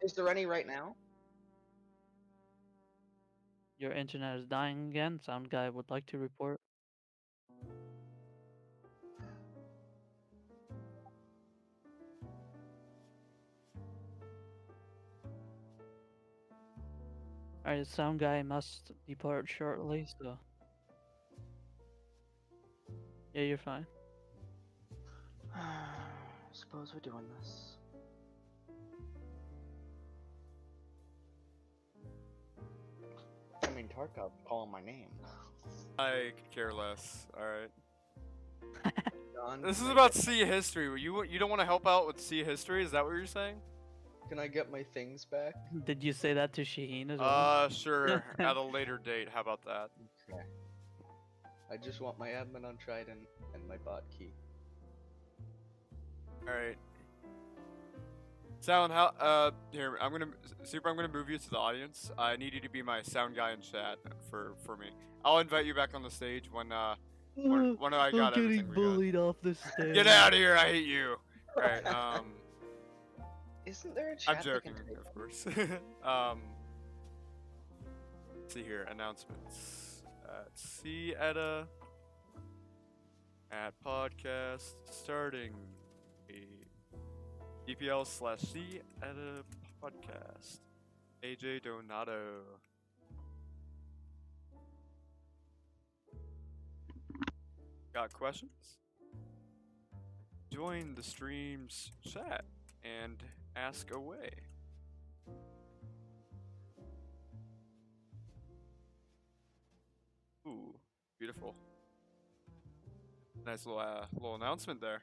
Is there any right now? Your internet is dying again. Sound guy would like to report. Alright, sound guy must depart shortly, so yeah, you're fine. Suppose we're doing this. I mean, Tarkov calling my name. I could care less. All right. John, This can is I about get sea history. You don't want to help out with sea history? Is that what you're saying? can I get my things back? Did you say that to Shaheen as well? Sure. At a later date. How about that? Okay. I just want my admin on Trident and my bot key. All right. Sound how here I'm gonna move you to the audience. I need you to be my sound guy in chat for me. I'll invite you back on the stage when I got everything we got. off the stage. Get out of here! I hate you. All right. Isn't there a chat I'm that joking, can type of in? course. Let's see here. Announcements. See Edda at podcast starting a DPL/C Edda podcast. AJ Donato. Got questions? Join the stream's chat and ask away. Ooh, beautiful. Nice little announcement there.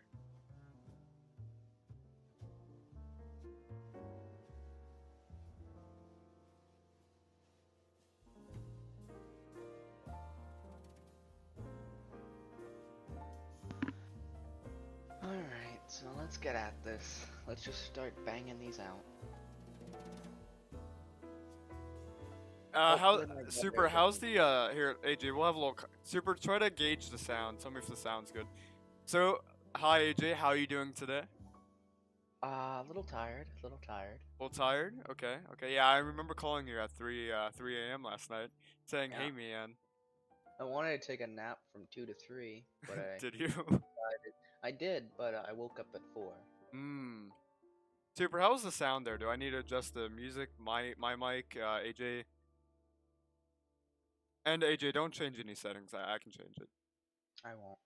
Alright, so let's get at this. Let's just start banging these out. How Hopefully my super? brother How's doesn't- the here, AJ? We'll have a little super. Try to gauge the sound. Tell me if the sound's good. So, hi AJ, how are you doing today? A little tired, a little tired. A little tired? Okay, okay. Yeah, I remember calling you at 3 a.m. last night, saying, Yeah. "Hey, man." I wanted to take a nap from 2 to 3, but Did you? I did, but I woke up at 4. Hmm. Super. How's the sound there? Do I need to adjust the music? My mic, AJ, and AJ. Don't change any settings. I can change it. I won't.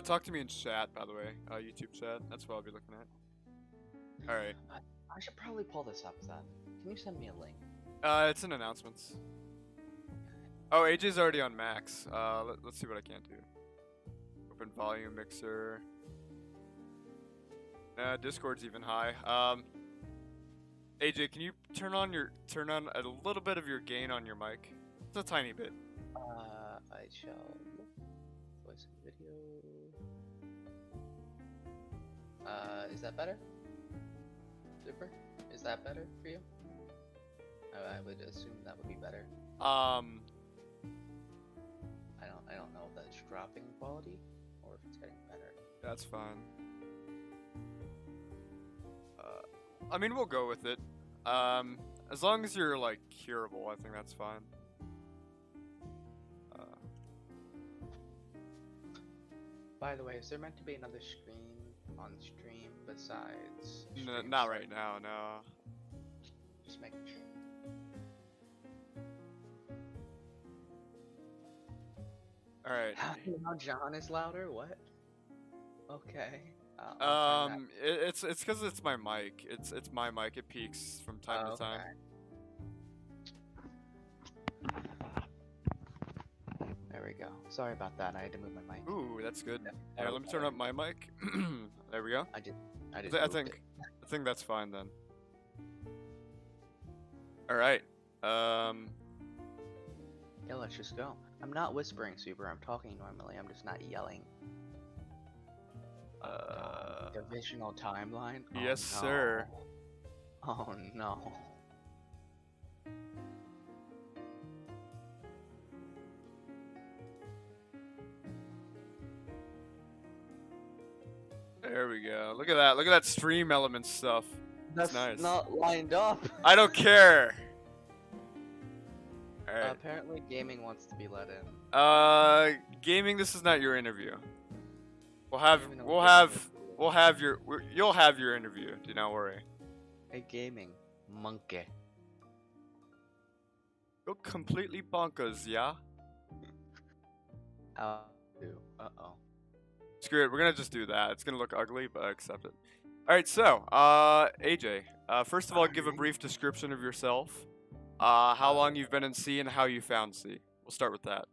Talk to me in chat, by the way. YouTube chat. That's what I'll be looking at. All right. I should probably pull this up then. Can you send me a link? It's in announcements. Oh, AJ's already on max. Let's see what I can do. Open volume mixer. Discord's even high. AJ, can you turn on a little bit of your gain on your mic? It's a tiny bit. I shall voice and video. Is that better? Super? Is that better for you? I would assume that would be better. I don't know if that's dropping quality or if it's getting better. That's fine. I mean, we'll go with it. As long as you're like hearable, I think that's fine. By the way, is there meant to be another screen on stream besides? Not right now, no. Just making sure. All right. Now John is louder. What? Okay. It's because it's my mic. It's my mic. It peaks from time to time. There we go. Sorry about that. I had to move my mic. Ooh, that's good. Yeah, let me turn up my mic. There we go. I I think that's fine then. All right. Yeah, let's just go. I'm not whispering super. I'm talking normally. I'm just not yelling. Divisional timeline? Oh, Yes, sir. Oh no. There we go. Look at that. Look at that stream element stuff. That's nice. not lined up. I don't care. All right. Apparently, gaming wants to be let in. Gaming. This is not your interview. You'll have your interview. Do not worry. A gaming monkey. Go completely bonkers, yeah. Uh-oh. Screw it. We're gonna just do that. It's gonna look ugly, but I accept it. All right. So, AJ. First of all, give a brief description of yourself. How long you've been in C and how you found C. We'll start with that.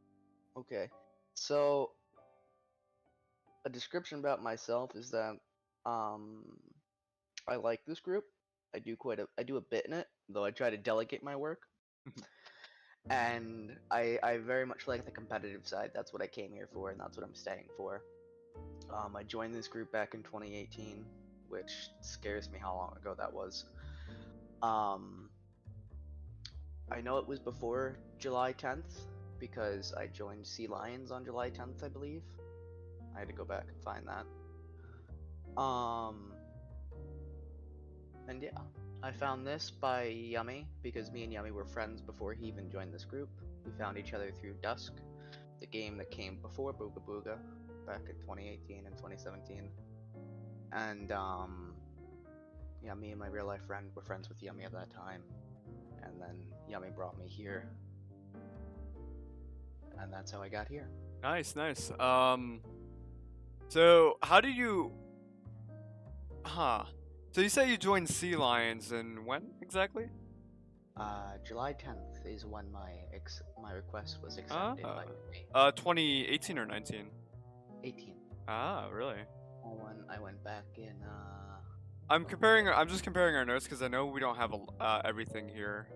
Okay. So, a description about myself is that I like this group. I do a bit in it, though I try to delegate my work. And I very much like the competitive side. That's what I came here for, and that's what I'm staying for. I joined this group back in 2018, which scares me how long ago that was. I know it was before July 10th, because I joined Sea Lions on July 10th, I believe. I had to go back and find that. And yeah, I found this by Yummy, because me and Yummy were friends before he even joined this group. We found each other through Dusk, the game that came before Booga Booga, back in 2018 and 2017. And yeah, me and my real life friend were friends with Yummy at that time. And then Yummy brought me here. And that's how I got here. Nice. So how do you? So you say you joined Sea Lions, and when exactly? July 10th is when my request was accepted by me. 2018 or 19? 18. Ah, really? I went back in. I'm just comparing our notes because I know we don't have everything here.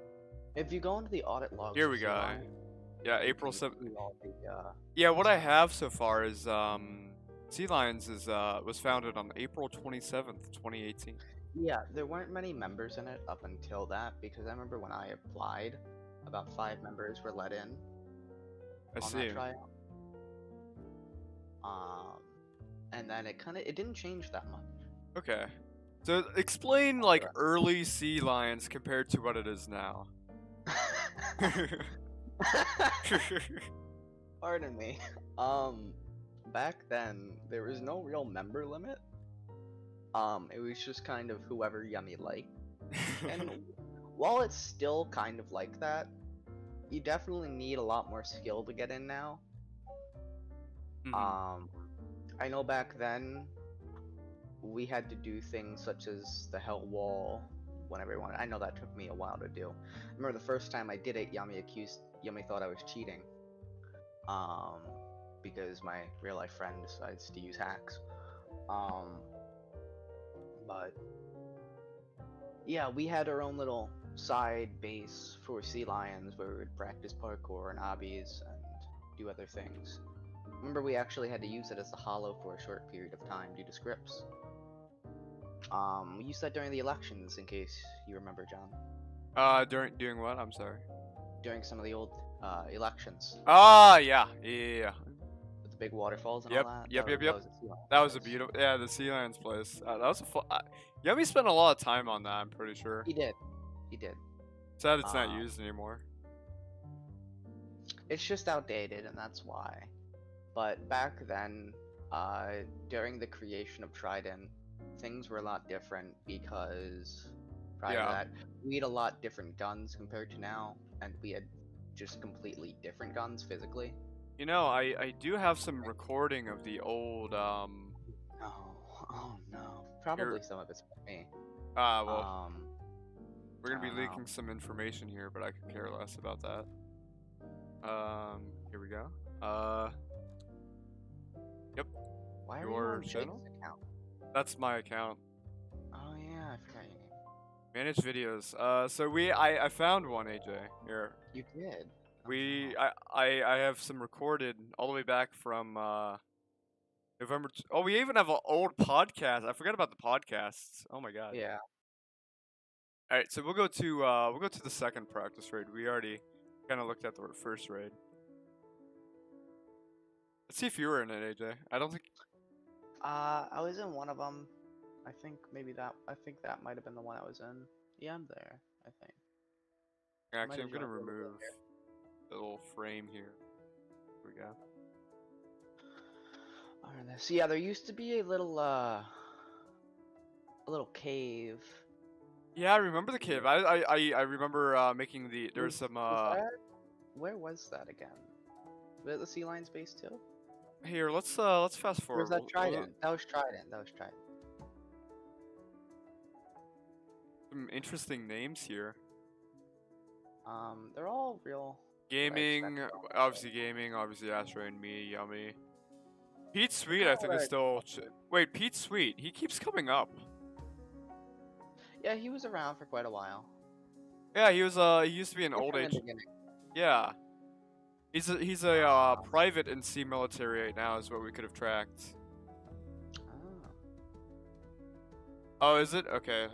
If you go into the audit logs. Here we go. Yeah, April 7th. The, yeah, what I have so far is Sea Lions was founded on April 27th, 2018. Yeah, there weren't many members in it up until that, because I remember when I applied, about 5 members were let in. I see. That tryout. And then it didn't change that much. Okay. So explain like early Sea Lions compared to what it is now. Pardon me. Back then there was no real member limit. It was just kind of whoever Yummy liked. And while it's still kind of like that, you definitely need a lot more skill to get in now. Mm-hmm. I know back then we had to do things such as the Hell Wall whenever we wanted. I know that took me a while to do. I remember the first time I did it, Yummy thought I was cheating. Because my real life friend decides to use hacks. But yeah, we had our own little side base for Sea Lions where we would practice parkour and obbies and do other things. Remember, we actually had to use it as a hollow for a short period of time due to scripts. We used that during the elections, in case you remember, John. During what? I'm sorry. During some of the old elections. Ah, yeah. With the big waterfalls and Yep, all that. yep. That was a beautiful, yeah, the Sea Lions place. That was a fun. Yummy spent a lot of time on that. I'm pretty sure. He did. Sad it's not used anymore. It's just outdated, and that's why. But back then, during the creation of Trident, things were a lot different because prior to that, we had a lot different guns compared to now, and we had just completely different guns physically. You know, I do have some recording of the old No. Oh no. Probably some of it's for me. Well, we're gonna be leaking some information here, but I could care less about that. Here we go. Yep. Why are Your you on channel? Jake's account? That's my account. Oh yeah, I forgot your name. Manage videos. So I found one, AJ. Here. You did. I have some recorded all the way back from November. Oh, we even have an old podcast. I forgot about the podcasts. Oh my god. Yeah. All right, so we'll go to the second practice raid. We already kind of looked at the first raid. Let's see if you were in it, AJ. I don't think. I was in one of them. I think that might have been the one I was in. Yeah, I'm there. I think. Might Actually, have I'm gonna joined a little bit remove later. the little frame here. Here we go. Alright, so yeah, there used to be a little cave. Yeah, I remember the cave. I remember making the there's some Where was that again? Was it the Sea Lion's base too? here, let's fast Or was forward. that Trident? That was Trident. That was Trident. Some interesting names here. They're all real. Gaming, obviously Astro and me, Yummy. Pete Sweet, I think is still. Wait, Pete Sweet, he keeps coming up. Yeah, he was around for quite a while. Yeah, he used to be an old In the age. beginning. Yeah, he's a private in Sea Military right now, is what we could have tracked. Oh. Oh, is it? Okay.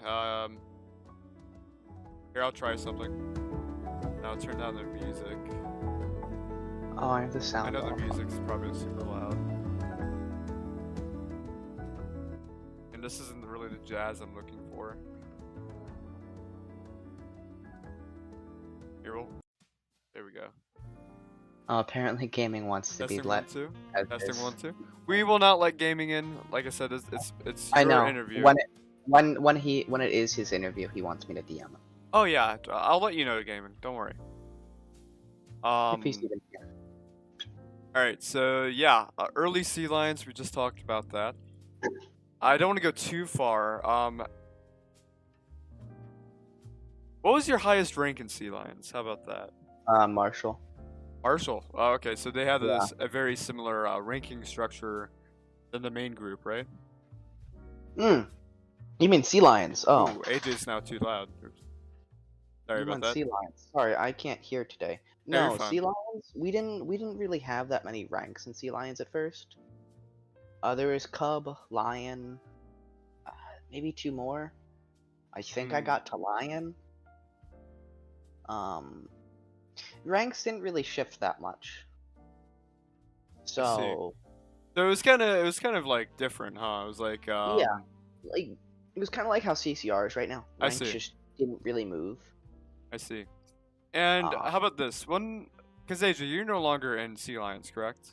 Here, I'll try something. Now turn down the music. Oh, I have the sound. I know the off. music's probably super loud. And this isn't really the jazz I'm looking for. Here, there we go. Apparently, gaming wants to Testing be 1, let. 2. as Testing is. 1, 2. We will not let gaming in. Like I said, it's I your know. interview. When it is his interview, he wants me to DM him. Oh yeah, I'll let you know gaming. Don't worry. If he's even here. All right, so yeah, early sea lions. We just talked about that. I don't want to go too far. What was your highest rank in sea lions? How about that? Marshall. Marshall. Oh, okay, so they have Yeah. a very similar ranking structure than the main group, right? Hmm. You mean sea lions? Oh. Ooh, AJ's now too loud. Oops. Sorry You about meant that. sea lions. Sorry, I can't hear today. No, you're No, fine. sea lions. We didn't really have that many ranks in sea lions at first. There was cub, lion, maybe 2 more. I think I got to lion. Ranks didn't really shift that much. So So it was kind of like different, huh? It was like yeah, like it was kind of like how CCR is right now. I Ranks see. just didn't really move. I see. And how about this one? Because AJ, you're no longer in Sea Lions, correct?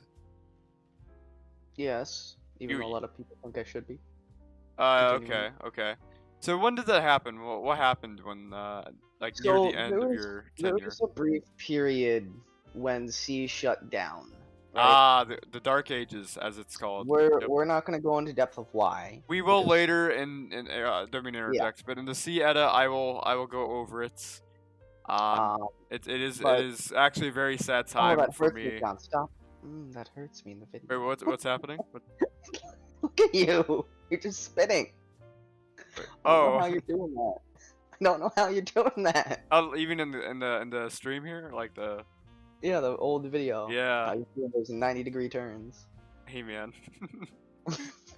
Yes, even though a lot of people think I should be. Okay, okay. So when did that happen? What happened when, like near the end of your There tenure? was a brief period when C shut down. Right? Ah, the Dark Ages, as it's called. We're not gonna go into depth of why. We will because- later don't mean to interject, but in the Sea Edda, I will go over it. It is actually a very sad time that for hurts me. John. Stop. That hurts me in the video. Wait, what's happening? Look at you. You're just spitting. I don't know how you're doing that. I don't know how you're doing that. Oh, even in the stream here, like the. Yeah, the old video. Yeah. How you doing those 90-degree turns. Hey man.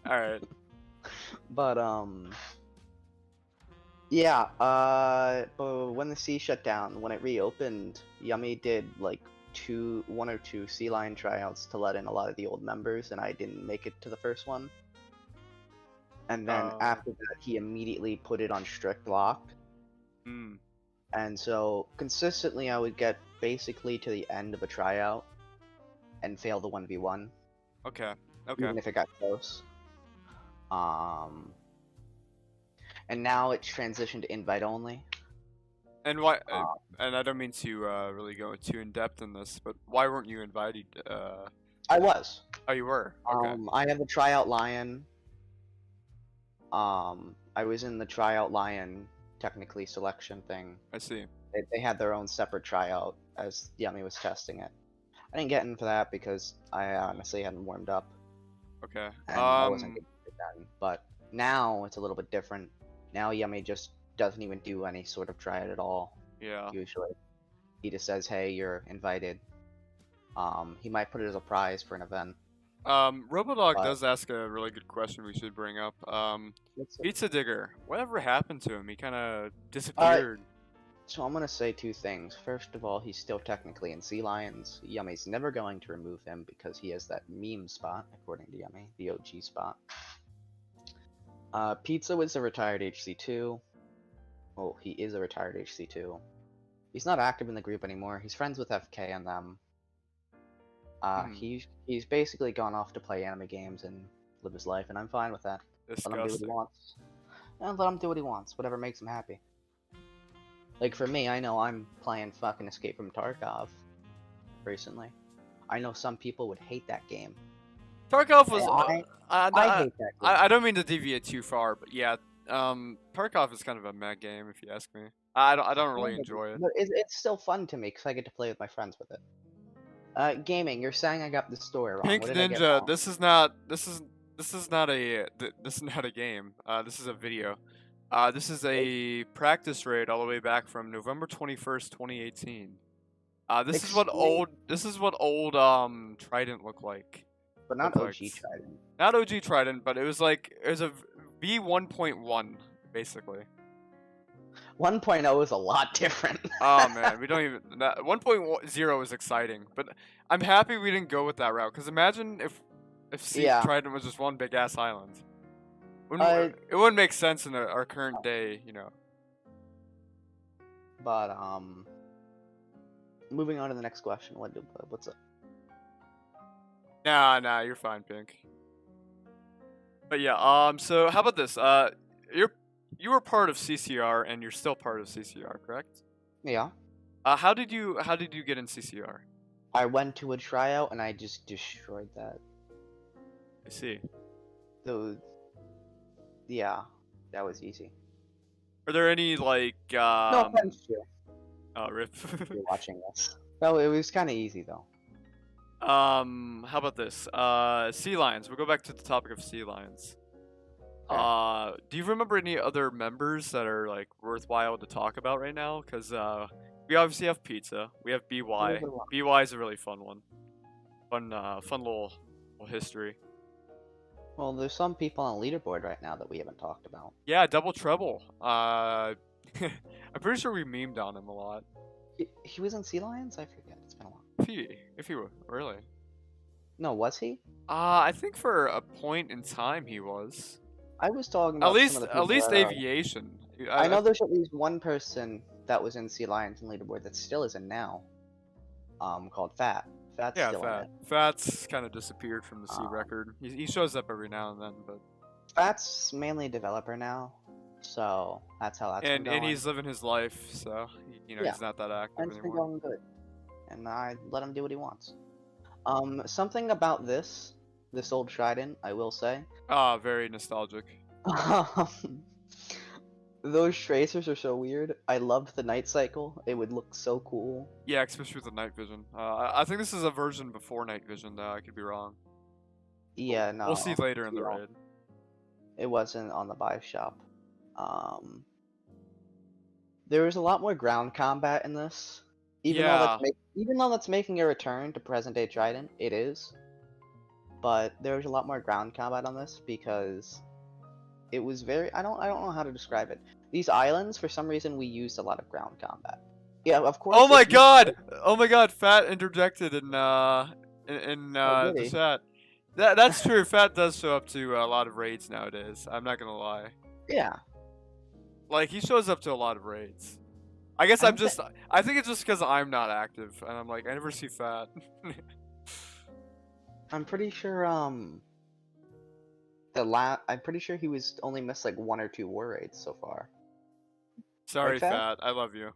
All right. But yeah. But when the sea shut down, when it reopened, Yummy did like 1 or 2 sea lion tryouts to let in a lot of the old members, and I didn't make it to the first one. And then after that, he immediately put it on strict lock. And so consistently, I would get basically to the end of a tryout and fail the 1v1. Okay. Okay. Even if it got close. And now it's transitioned to invite only. And why? And I don't mean to really go too in depth in this, but why weren't you invited? I was. Oh, you were. Okay. I had the tryout lion. I was in the tryout lion technically selection thing. I see. They had their own separate tryout as Yummy was testing it. I didn't get in for that because I honestly hadn't warmed up. Okay. And I wasn't good at that. But now it's a little bit different. Now Yummy just doesn't even do any sort of tryout at all. Yeah. Usually, he just says, "Hey, you're invited." He might put it as a prize for an event. Robodog does ask a really good question we should bring up. Pizza Digger, whatever happened to him? He kind of disappeared. So I'm gonna say two things. First of all, he's still technically in Sea Lions. Yummy's never going to remove him because he has that meme spot, according to Yummy, the OG spot. Pizza was a retired HC2. Well, he is a retired HC2. He's not active in the group anymore. He's friends with FK and them. He's basically gone off to play anime games and live his life, and I'm fine with that. Let him do what he Disgusting. wants. And let him do what he wants, whatever makes him happy. Like for me, I know I'm playing fucking Escape from Tarkov recently. I know some people would hate that game. Tarkov was. I hate that game. I don't mean to deviate too far, but yeah, Tarkov is kind of a meh game if you ask me. I don't really enjoy it. But it's still fun to me because I get to play with my friends with it. Gaming, you're saying I got the story wrong. Pink What did I get Ninja, wrong? this is not a game. This is a video. This is a practice raid all the way back from November 21st, 2018. This is what old Trident looked like. But not look OG like. Trident. Not OG Trident, but it was a V1.1 basically. 1.0 is a lot different. Oh man, we don't even. 1.0 is exciting, but I'm happy we didn't go with that route. Cause imagine if Yeah. Trident was just one big ass island. It wouldn't make sense in our current day, you know. But moving on to the next question. What's up? Nah, you're fine, Pink. But yeah, so how about this? You were part of CCR and you're still part of CCR, correct? Yeah. How did you get in CCR? I went to a tryout and I just destroyed that. I see. Yeah, that was easy. Are there any like No offense to you Oh, rip. if you're watching this. No, it was kind of easy though. How about this? Sea lions. We'll go back to the topic of sea lions. Okay. Do you remember any other members that are like worthwhile to talk about right now? Because we obviously have Pizza. We have BY. BY is a really fun one. Fun little history. Well, there's some people on the leaderboard right now that we haven't talked about. Yeah, Double Trouble. I'm pretty sure we memed on him a lot. He was in Sea Lions? I forget. It's been a while. If he were really. No, was he? I think for a point in time he was. I was talking about At least aviation. I know there's at least one person that was in Sea Lions and leaderboard that still isn't now. Called Fat. Fat's still in it. Fat's kind of disappeared from the C record. He shows up every now and then, but Fat's mainly a developer now, so that's how that's been going. And he's living his life, so he's not that active and it's been anymore. going good, and I let him do what he wants. Something about this old Trident, I will say. Very nostalgic. Those tracers are so weird. I loved the night cycle. It would look so cool. Yeah, especially with the night vision. I think this is a version before night vision, though. I could be wrong. Yeah, no. We'll see later in the raid. It wasn't on the buy shop. There was a lot more ground combat in this. Even though that's making a return to present day Trident, it is. But there was a lot more ground combat on this because it was very I don't know how to describe it. These islands, for some reason, we used a lot of ground combat. Yeah, of course. Oh my god! Oh my god! Fat interjected in the chat. That's true. Fat does show up to a lot of raids nowadays. I'm not gonna lie. Yeah. Like he shows up to a lot of raids. I guess I think it's just because I'm not active, and I'm like I never see Fat. I'm pretty sure I'm pretty sure he was only missed like 1 or 2 war raids so far. Sorry, right, Fat. I love you.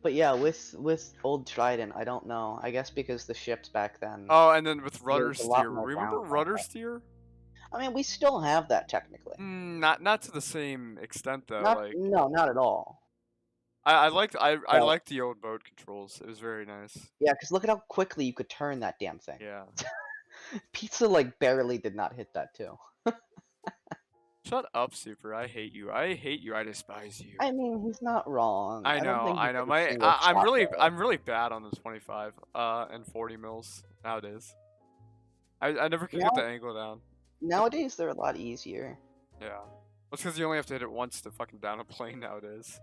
But yeah, with old Trident, I don't know. I guess because the ships back then. Oh, and then with rudder There's a lot steer. more Remember ground rudder combat. steer? I mean, we still have that technically. Not to the same extent though. No, not at all. I liked the old boat controls. It was very nice. Yeah, because look at how quickly you could turn that damn thing. Yeah. Pizza like barely did not hit that too. Shut up, Super. I hate you. I despise you. I mean, he's not wrong. I know. I'm really bad on the 25 and 40 mils nowadays. I never could get the angle down. Nowadays they're a lot easier. Yeah. That's because you only have to hit it once to fucking down a plane nowadays.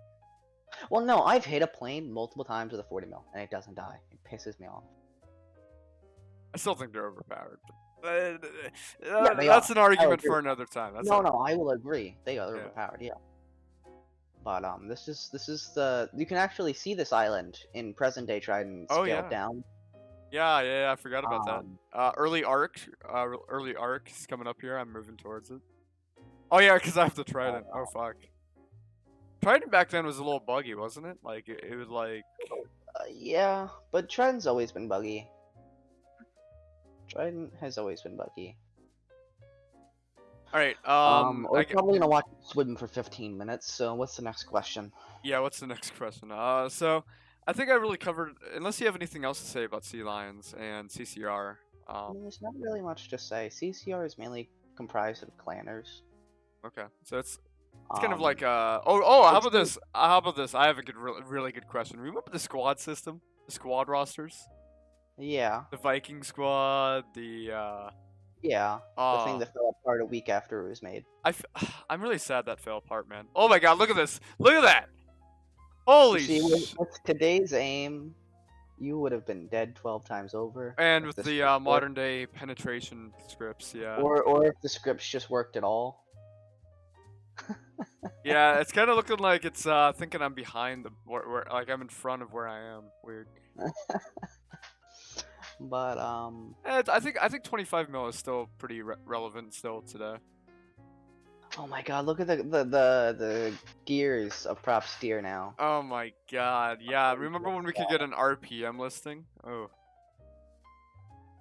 Well, no, I've hit a plane multiple times with a 40 mil, and it doesn't die. It pisses me off. I still think they're overpowered. But, They that's are. an I argument agree. for another time. That's No, a- no, I will agree. They are Yeah. overpowered, yeah. But this is the you can actually see this island in present day Trident Oh, scaled yeah. down. Yeah, I forgot about Um, that. Early arc is coming up here. I'm moving towards it. Oh yeah, because I have the trident. Oh fuck. Trident back then was a little buggy, wasn't it? Like it was like. yeah, but Trident's always been buggy. Trident has always been buggy. All right. We're probably gonna watch swim for 15 minutes. So what's the next question? Yeah. What's the next question? So I think I really covered. Unless you have anything else to say about sea lions and CCR. I mean, there's not really much to say. CCR is mainly comprised of clanners. Okay. So it's kind of like how it's about this? How about this? I have a good, really good question. Remember the squad system, the squad rosters, Yeah, the Viking squad, the yeah. The thing that fell apart a week after it was made. I'm really sad that fell apart, man. Oh my god, look at this! Look at that! Holy See, sh! with today's aim, you would have been dead 12 times over. And if with the the script modern day penetration scripts, yeah. or if the scripts just worked at all. Yeah, it's kind of looking like it's thinking I'm behind the where like I'm in front of where I am. Weird. But I think 25 mil is still pretty relevant still today. oh my god, look at the gears of prop steer now. Oh my god, yeah. Remember when we could get an RPM listing? Oh.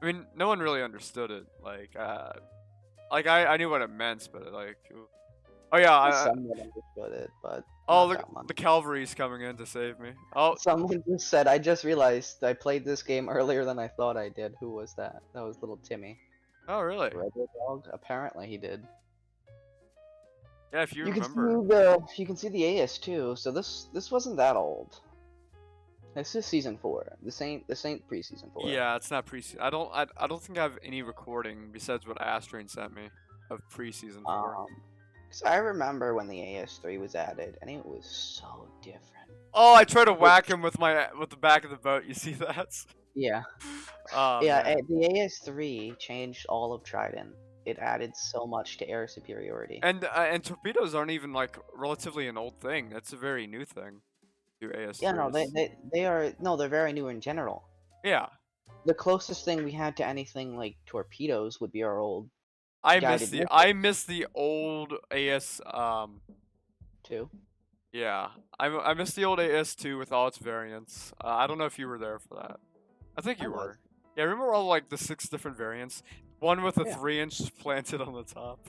I mean, no one really understood it. Like I knew what it meant, but like, ooh. Oh yeah, I somewhat understood it, but oh not look, that much. the cavalry's coming in to save me. Oh, Someone just said, I just realized I played this game earlier than I thought I did. Who was that? That was little Timmy. oh really? Rebel Dog? Apparently he did. Yeah, if you You remember. you can see the AS too, so this wasn't that old. This is season 4. This ain't pre-season 4. Yeah, it's not pre-season. I don't think I have any recording besides what Astrain sent me of pre-season 4. 'Cause I remember when the AS3 was added, and it was so different. Oh, I tried to whack him with the back of the boat. You see that? Yeah. Oh, Yeah, man. the AS3 changed all of Trident. It added so much to air superiority. And torpedoes aren't even like relatively an old thing. That's a very new thing. To AS3s. Yeah, no, they are no, they're very new in general. Yeah. The closest thing we had to anything like torpedoes would be our old I guided miss the old AS 2. Yeah, I miss the old AS2 with all its variants. I don't know if you were there for that. I think you I was. were. Yeah, remember all like the 6 different variants? One with a Yeah. 3-inch planted on the top.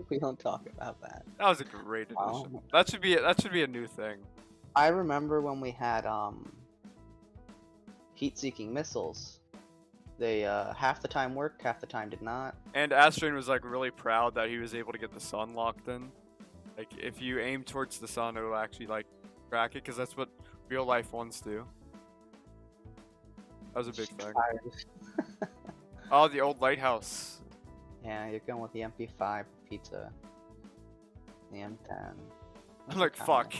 We don't talk about that. That was a great addition. Um, That should be a new thing. I remember when we had heat-seeking missiles. They half the time worked, half the time did not. And Astrain was like really proud that he was able to get the sun locked in. Like if you aim towards the sun, it will actually like track it because that's what real life ones do. That was a big thing. Fires. Oh, the old lighthouse. Yeah, you're going with the MP5 pizza. The M10. I'm like, fuck.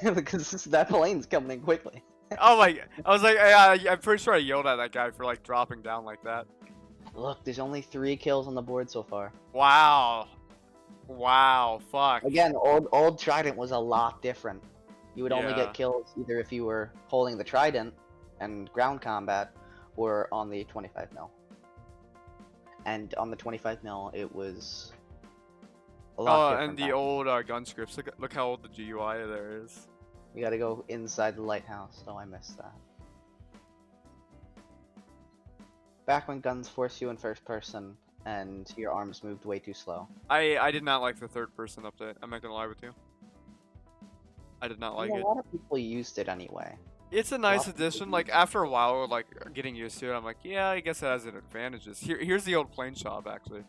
Because that plane's coming in quickly. Oh my! I was like, yeah, I'm pretty sure I yelled at that guy for like dropping down like that. Look, there's only 3 kills on the board so far. Wow. Wow. Fuck. Again, old Trident was a lot different. You would only Yeah. get kills either if you were holding the Trident and ground combat, or on the 25 mil. And on the 25 mil, it was a lot different. And the back. old gun scripts. Look how old the GUI there is. You gotta go inside the lighthouse, so I missed that. Back when guns force you in first person, and your arms moved way too slow. I did not like the third person update. I'm not gonna lie with you. I did not like A it. lot of people used it anyway. It's a nice lot of people addition. Like after a while, like getting used to it, I'm like, yeah, I guess it has its advantages. Here's the old plane shop actually.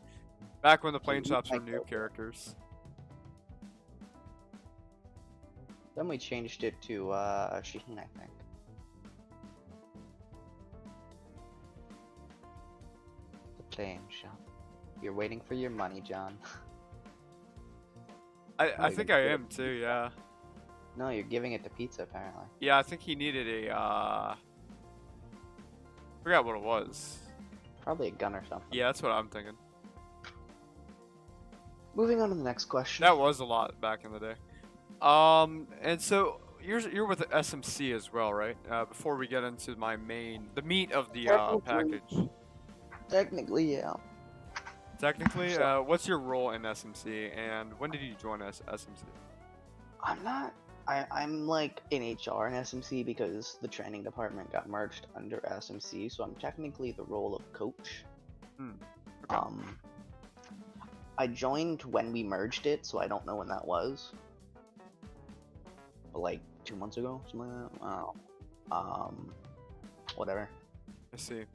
Back when the plane shops were new characters. Then we changed it to Shiheen, I think. The plane shop. You're waiting for your money, John. I think I am too. Yeah. No, you're giving it to pizza apparently. Yeah, I think he needed a forgot what it was. Probably a gun or something. Yeah, that's what I'm thinking. Moving on to the next question. That was a lot back in the day. And so you're with SMC as well, right? Before we get into the meat of the package. Technically, yeah. Technically, what's your role in SMC, and when did you join SMC? I'm like in HR in SMC because the training department got merged under SMC, so I'm technically the role of coach. Okay. I joined when we merged it, so I don't know when that was. But like 2 months ago, something like that. Wow. Whatever. I see.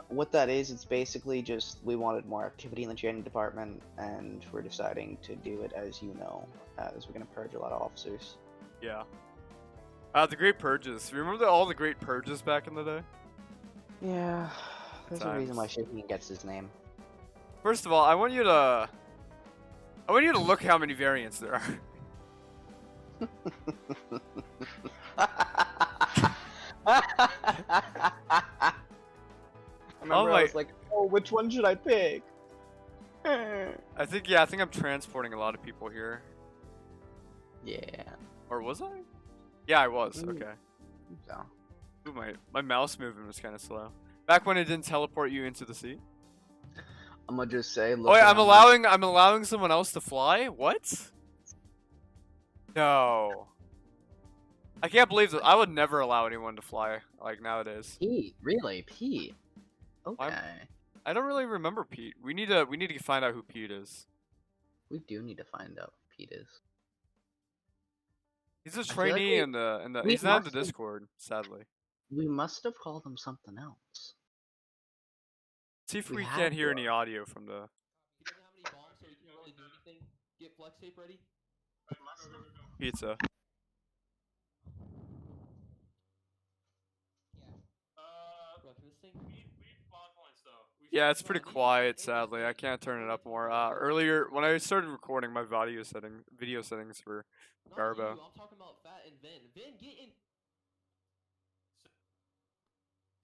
What that is, it's basically just we wanted more activity in the training department, and we're deciding to do it as you know, as we're gonna purge a lot of officers. Yeah. The Great Purges. Remember all the Great Purges back in the day? Yeah, there's a reason why Times. Shaking gets his name. First of all, I want you to look how many variants there are. I remember I was like, oh, which one should I pick? I think I'm transporting a lot of people here. Yeah. Or was I? Yeah, I was. Ooh. Okay. So. Ooh, my mouse movement was kind of slow. Back when it didn't teleport you into the sea. I'm gonna just say. Oh wait, I'm allowing someone else to fly. What? No. I can't believe that. I would never allow anyone to fly like nowadays. Pete, really, Pete. Okay. I don't really remember Pete. We need to find out who Pete is. We do need to find out who Pete is. He's a feel like trainee we- in the. we He's not in the must have- Discord, sadly. We must have called him something else. See if We we have can't hear to. any audio from the. He doesn't have any bombs, so he can't really do anything. Get flex tape ready. Pizza. Bro, can this thing? Yeah, it's pretty quiet, sadly. I can't turn it up more. Earlier, when I started recording, my video settings were Not Garbo. you, I'm talking about Fat and Vin. Vin, get in.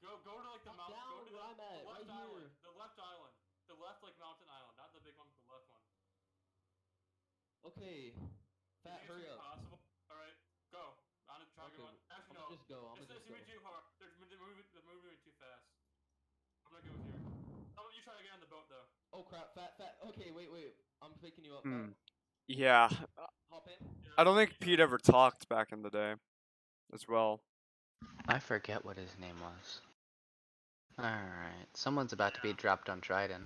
Go to like the Up mountain. down Go to where I'm at, the left right island. here. The left island. The left like mountain island, not the big one. The left one. Okay. Fat, Easiest hurry thing up. Possible. All right, go. On a try to Okay, go on. Actually, I'm no. gonna just go. I'm It's gonna just moving go. too hard. They're moving too fast. I'm gonna go with you. Some of you try to get on the boat though. Oh crap, Fat. Okay, wait. I'm picking you up, Hmm. Fat. Yeah, Hop in. I don't think Pete ever talked back in the day, as well. I forget what his name was. Alright, someone's about to be dropped on Trident.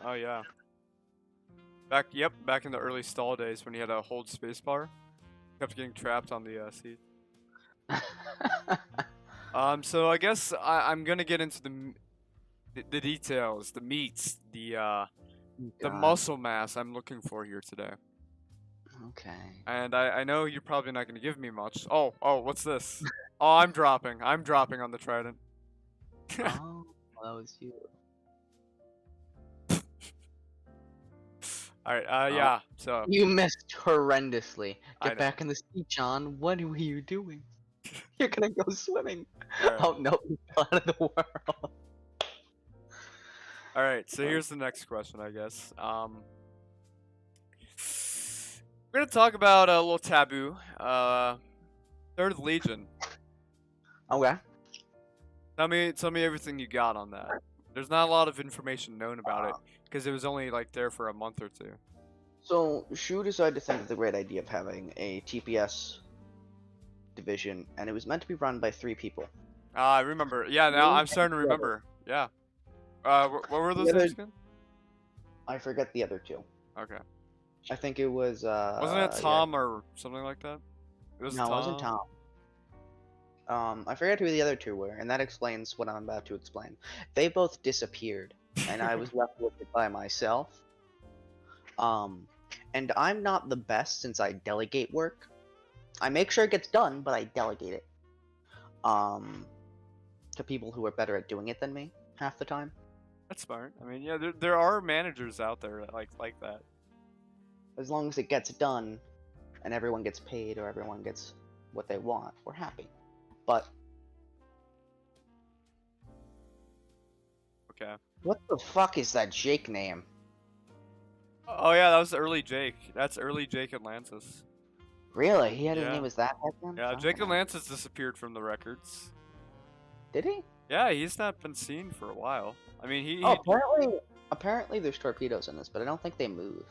Oh yeah. Back in the early stall days when you had to hold spacebar, kept getting trapped on the seat. So I guess I'm gonna get into the details, the meats, the God. muscle mass I'm looking for here today. Okay. And I know you're probably not gonna give me much. Oh, what's this? Oh, I'm dropping on the trident. Oh, that was you. Alright, yeah, so You missed horrendously. I Get know. back in the seat, John. What are you doing? You're gonna go swimming. Alright. Oh no, you fell out of the world. Alright, so here's the next question, I guess. We're gonna talk about a little taboo. Third Legion. Okay. Tell me everything you got on that. There's not a lot of information known about it because it was only like there for a month or two. So, Shu decided to think of the great idea of having a TPS division, and it was meant to be run by 3 people. I remember. Yeah, now Me I'm starting to and the other. remember. Yeah. What were those The other- names again? I forget the other 2. Okay. I think it was Wasn't it Tom or something like that? It was No, Tom. it wasn't Tom. I forget who the other 2 were, and that explains what I'm about to explain. They both disappeared, and I was left with it by myself. And I'm not the best since I delegate work. I make sure it gets done, but I delegate it. To people who are better at doing it than me, half the time. That's smart. I mean, yeah, there are managers out there that like that. As long as it gets done, and everyone gets paid or everyone gets what they want, we're happy. But Okay. what the fuck is that Jake name? Oh yeah, that was early Jake. That's early Jake Atlantis. Really? He had his Yeah. name as that back then? Yeah, Fucking Jake hell. Atlantis disappeared from the records. Did he? Yeah, he's not been seen for a while. I mean, he. Oh, apparently there's torpedoes in this, but I don't think they move.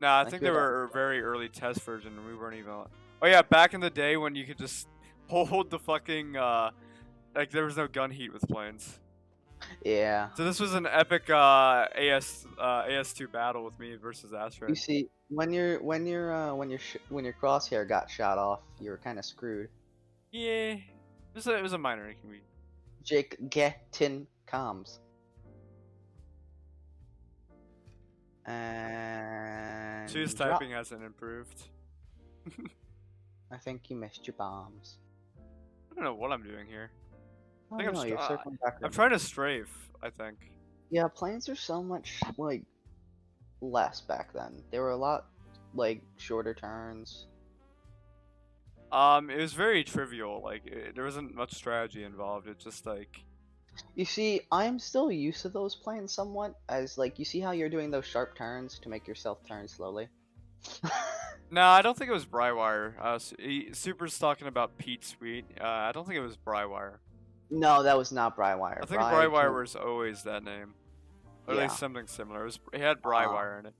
No, I Like, think we they don't- were a very early test version, and we weren't even. Oh yeah, back in the day when you could just hold the fucking like there was no gun heat with planes. Yeah. So this was an epic AS2 battle with me versus You Astrid. see, when your crosshair got shot off, you were kind of screwed. Yeah, it was a minor inconvenience. Jake Gettin comms. And Choose drop. typing hasn't improved. I think you missed your bombs. I don't know what I'm doing here. Oh, think I'm no, you're str- circling back. I'm trying to strafe, I think. Yeah, planes are so much like less back then. They were a lot like shorter turns. It was very trivial. Like there wasn't much strategy involved. It's just like You see, I'm still used to those planes somewhat, as like you see how you're doing those sharp turns to make yourself turn slowly. no, I don't think it was Brywire. Super's talking about Pete Sweet. I don't think it was Brywire. No, that was not Brywire. I think Brywire was always that name, or at Yeah. least something similar. It had Brywire in it.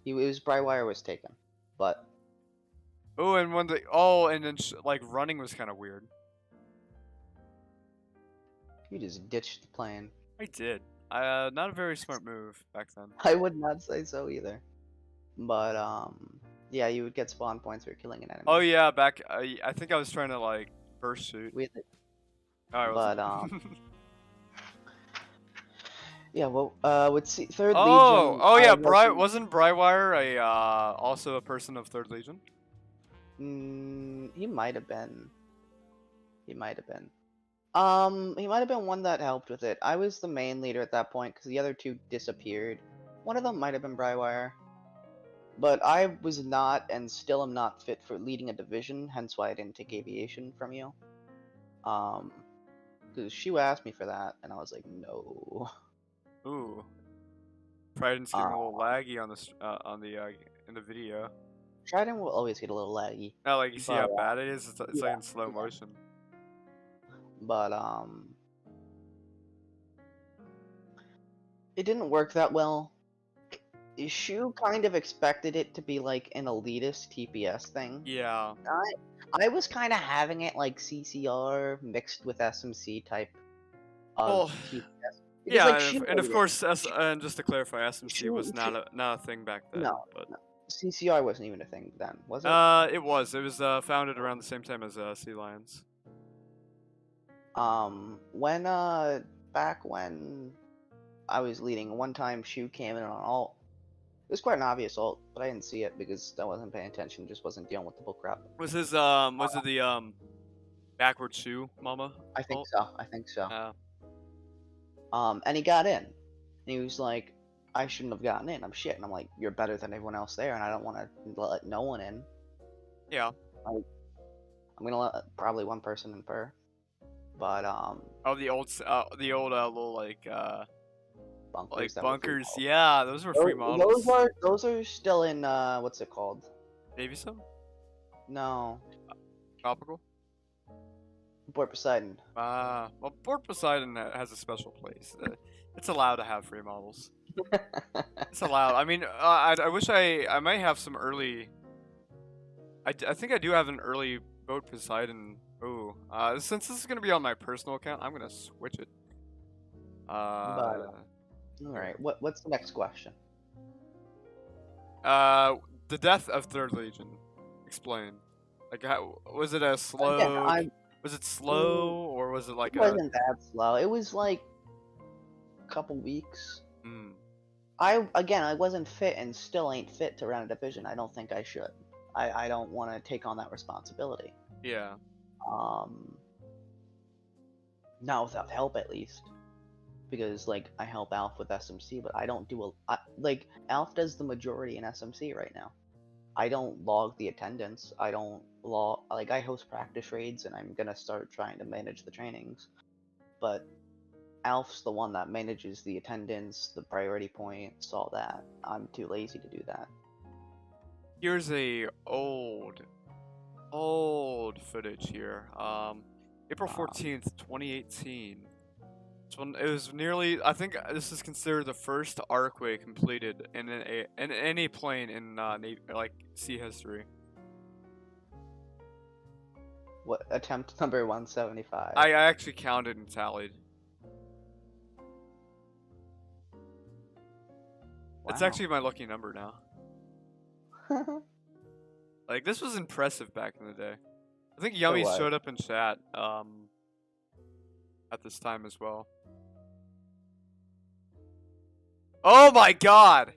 It was Brywire was taken, but Oh, and and then like running was kind of weird. you just ditched the plane. I did. Not a very smart move back then. I would not say so either. But yeah, you would get spawn points for killing an enemy. Oh yeah, back. I think I was trying to like burst shoot. With it. Oh, I But wasn't. yeah, well, let's see. Third Oh, Legion. oh yeah, wasn't- wasn't Brywire also a person of Third Legion? He might have been. He might have been. He might have been one that helped with it. I was the main leader at that point because the other two disappeared. One of them might have been Brywire. But I was not, and still am not fit for leading a division, hence why I didn't take aviation from you. Because Shu asked me for that, and I was like, no. Ooh. Trident's getting a little laggy on the in the video. Trident will always get a little laggy. Not like you see how But, bad it is. It's like yeah, in slow motion. But it didn't work that well. Shu kind of expected it to be like an elitist TPS thing. Yeah. I was kind of having it like CCR mixed with SMC type of Well, TPS. Because, Yeah, like, and, Shu and of hated it. course, and just to clarify, SMC Shu- was not a thing back then. No, but CCR wasn't even a thing then, was it? it was founded around the same time as Sea Lions. When back when I was leading, one time Shu came in on alt. It was quite an obvious ult, but I didn't see it because I wasn't paying attention, just wasn't dealing with the bull crap. Was it the backward shoe, Mama? I think ult? so. I think so. Uh, And he got in. And he was like, I shouldn't have gotten in. I'm shit. And I'm like, you're better than everyone else there, and I don't want to let no one in. yeah. I'm gonna let probably one person in per. But Oh, the old little bunkers. that were free bunkers. models. Yeah, those were free models. Those are still in what's it called? Navy Sim? No, Tropical? Port Poseidon. Well, Port Poseidon has a special place. It's allowed to have free models. It's allowed. I mean, I wish I might have some early. I think I do have an early boat Poseidon. Ooh, since this is gonna be on my personal account, I'm gonna switch it. All right. What's the next question? The death of Third Legion. Explain. Like, how was it a slow? Again, Was it slow, or was it like it wasn't that slow. It was like a couple weeks. Mm. I wasn't fit and still ain't fit to run a division. I don't think I should. I don't want to take on that responsibility. Yeah. Not without help at least. Because like I help Alf with SMC, but I don't do like Alf does the majority in SMC right now. I don't log the attendance. I don't log, like, I host practice raids and I'm gonna start trying to manage the trainings. But Alf's the one that manages the attendance, the priority points, all that. I'm too lazy to do that. Here's a old footage here. April 14th, 2018. It was nearly. I think this is considered the first arcway completed in any plane in like sea history. What, attempt number 175? I actually counted and tallied. It's Wow. actually my lucky number now. Like, this was impressive back in the day. I think Yummy was. showed up in chat at this time as well. Oh my god!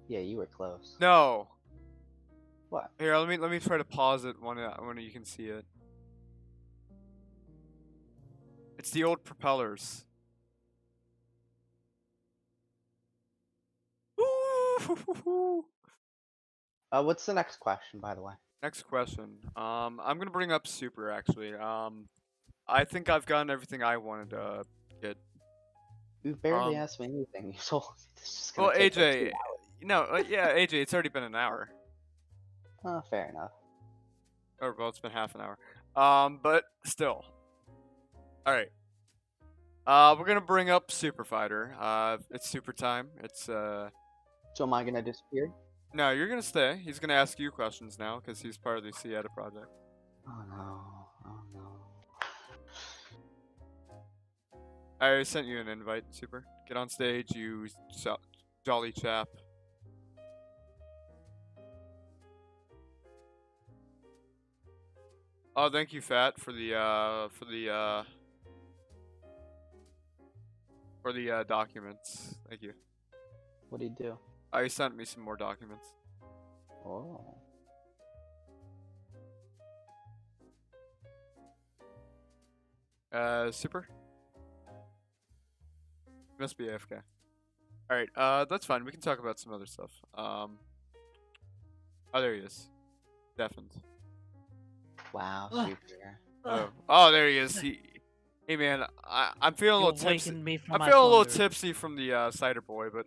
Yeah, you were close. No. What? Here, let me try to pause it when you can see it. It's the old propellers. Ooh. What's the next question, by the way? Next question. I'm gonna bring up Super actually. I think I've gotten everything I wanted to get. You barely Um, asked me anything, so this is Well, gonna take like 2 AJ, yeah, AJ, it's already been an hour. hours. Fair enough. Or well, it's been half an hour. But still. All right. We're gonna bring up Super Fighter. It's super time. It's So am I gonna disappear? No, you're gonna stay. He's gonna ask you questions now because he's part of the Edda project. Oh no. Oh no. I sent you an invite, Super. Get on stage, you jolly chap. Oh, thank you, Fat, for the documents. Thank you. What do you do? Oh, you sent me some more documents. Oh. Super? Must be AFK. Alright, that's fine. We can talk about some other stuff. Oh, there he is. Deafened. Wow, Ugh. super. Oh, there he is. Hey man, I'm feeling a little tipsy. Me from I'm my feeling a little slumber. tipsy from the cider boy, but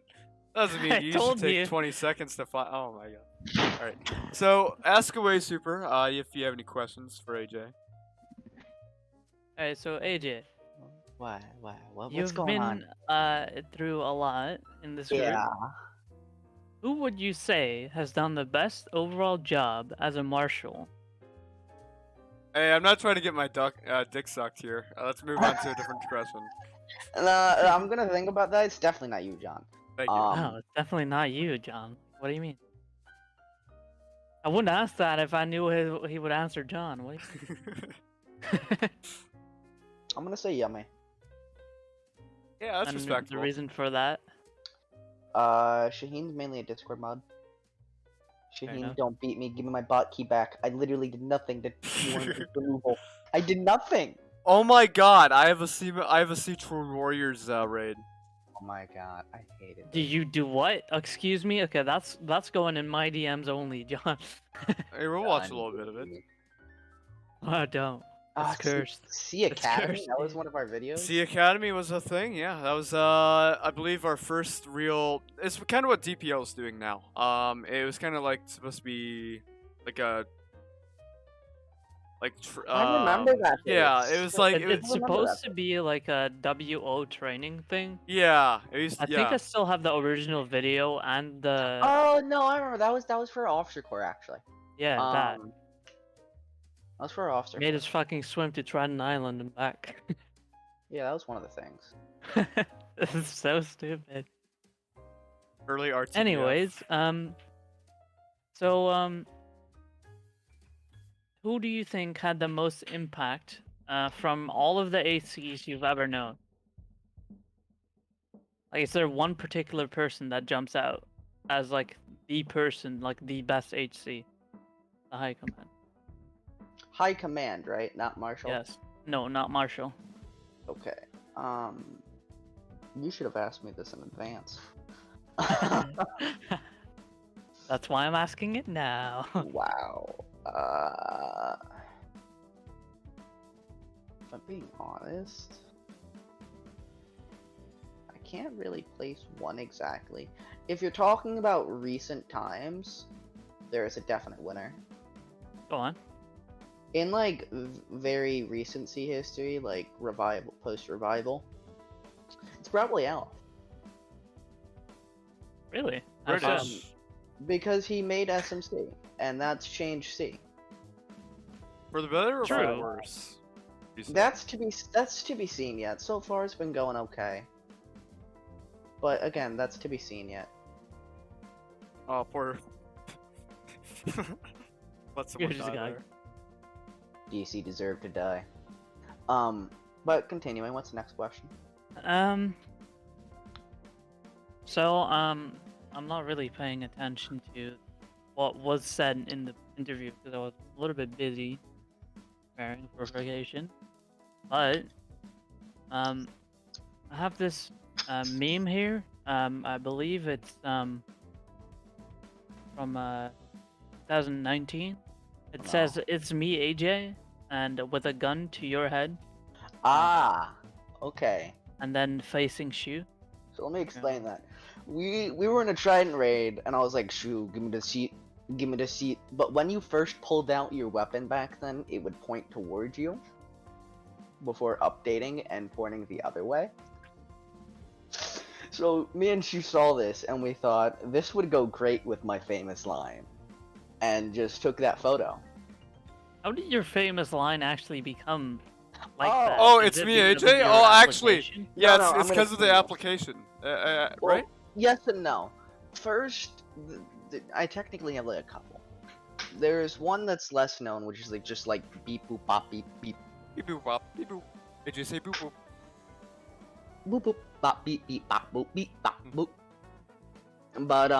doesn't mean I you usually told take you. 20 seconds to find. Oh my god. All right. So ask away, Super. If you have any questions for AJ. Alright, so AJ, Why? What's you've going been on? through a lot in this group. Yeah. Who would you say has done the best overall job as a marshal? Hey, I'm not trying to get my dick sucked here. Let's move on to a different question. I'm gonna think about that. It's definitely not you, John. Thank you. No, it's definitely not you, John. What do you mean? I wouldn't ask that if I knew he would answer John. What do you I'm gonna say Yummy. Yeah, that's And respectable. the reason for that? Shaheen's mainly a Discord mod. Shaheen, enough. don't beat me. Give me my bot key back. I literally did nothing to warrant his removal. I did nothing. Oh my god, I have a Sea Troll Warriors raid. Oh my god, I hate it. Do you do what? Excuse me? Okay, that's going in my DMs only, John. Hey, we'll watch a little bit of it. Oh, don't. It's cursed. Sea It's Academy? cursed, That was dude. one of our videos? Sea Academy was a thing, yeah. That was, I believe, our first real. It's kind of what DPL is doing now. It was kind of like supposed to be like a. I remember that. Yeah, it was like. It's remember supposed that. to be like a WO training thing. Yeah, it used. I think I still have the original video and the Oh no, I remember that was for Officer Corps actually. yeah that That was for Officer. made us fucking swim to Trident Island and back. Yeah, that was one of the things. This is so stupid. early RTF. Anyways, so who do you think had the most impact from all of the ACs you've ever known? Like, is there one particular person that jumps out as like the person, like the best HC? The High Command. High Command, right? Not Marshal. Yes. No, not Marshall. Okay. You should have asked me this in advance. That's why I'm asking it now. Wow. If I'm being honest, I can't really place one exactly. If you're talking about recent times, there is a definite winner. Go on. In like very recent sea history, like revival, post-revival, it's probably Elf. Really? How so? British. Because he made SMC, and that's changed C. For the better or for the True. worse? You say? That's to be seen yet. So far, it's been going okay. But again, that's to be seen yet. Oh, poor. Let someone just die got- there. DC deserved to die. But continuing, what's the next question? I'm not really paying attention to what was said in the interview because I was a little bit busy preparing for vacation. But I have this meme here. I believe it's from 2019. It says, "It's me, AJ," and with a gun to your head, Ah, okay. and then facing Shu. So let me explain that. We were in a Trident raid, and I was like, "Shoo, give me the seat, give me the seat." But when you first pulled out your weapon back then, it would point towards you before updating and pointing the other way. So me and Shu saw this, and we thought this would go great with my famous line, and just took that photo. How did your famous line actually become like Oh. that? Oh, Is it's it me, because of AJ? your Oh, actually, application? yeah, No, it's I'm gonna because of the explain that. application, Well, right? Yes and no. First, I technically have like a couple. There's one that's less known, which is like just like beep boop bop beep beep Beep boop bop, beep boop. AJ say boop boop. boop boop bop beep beep bop boop beep bop boop. But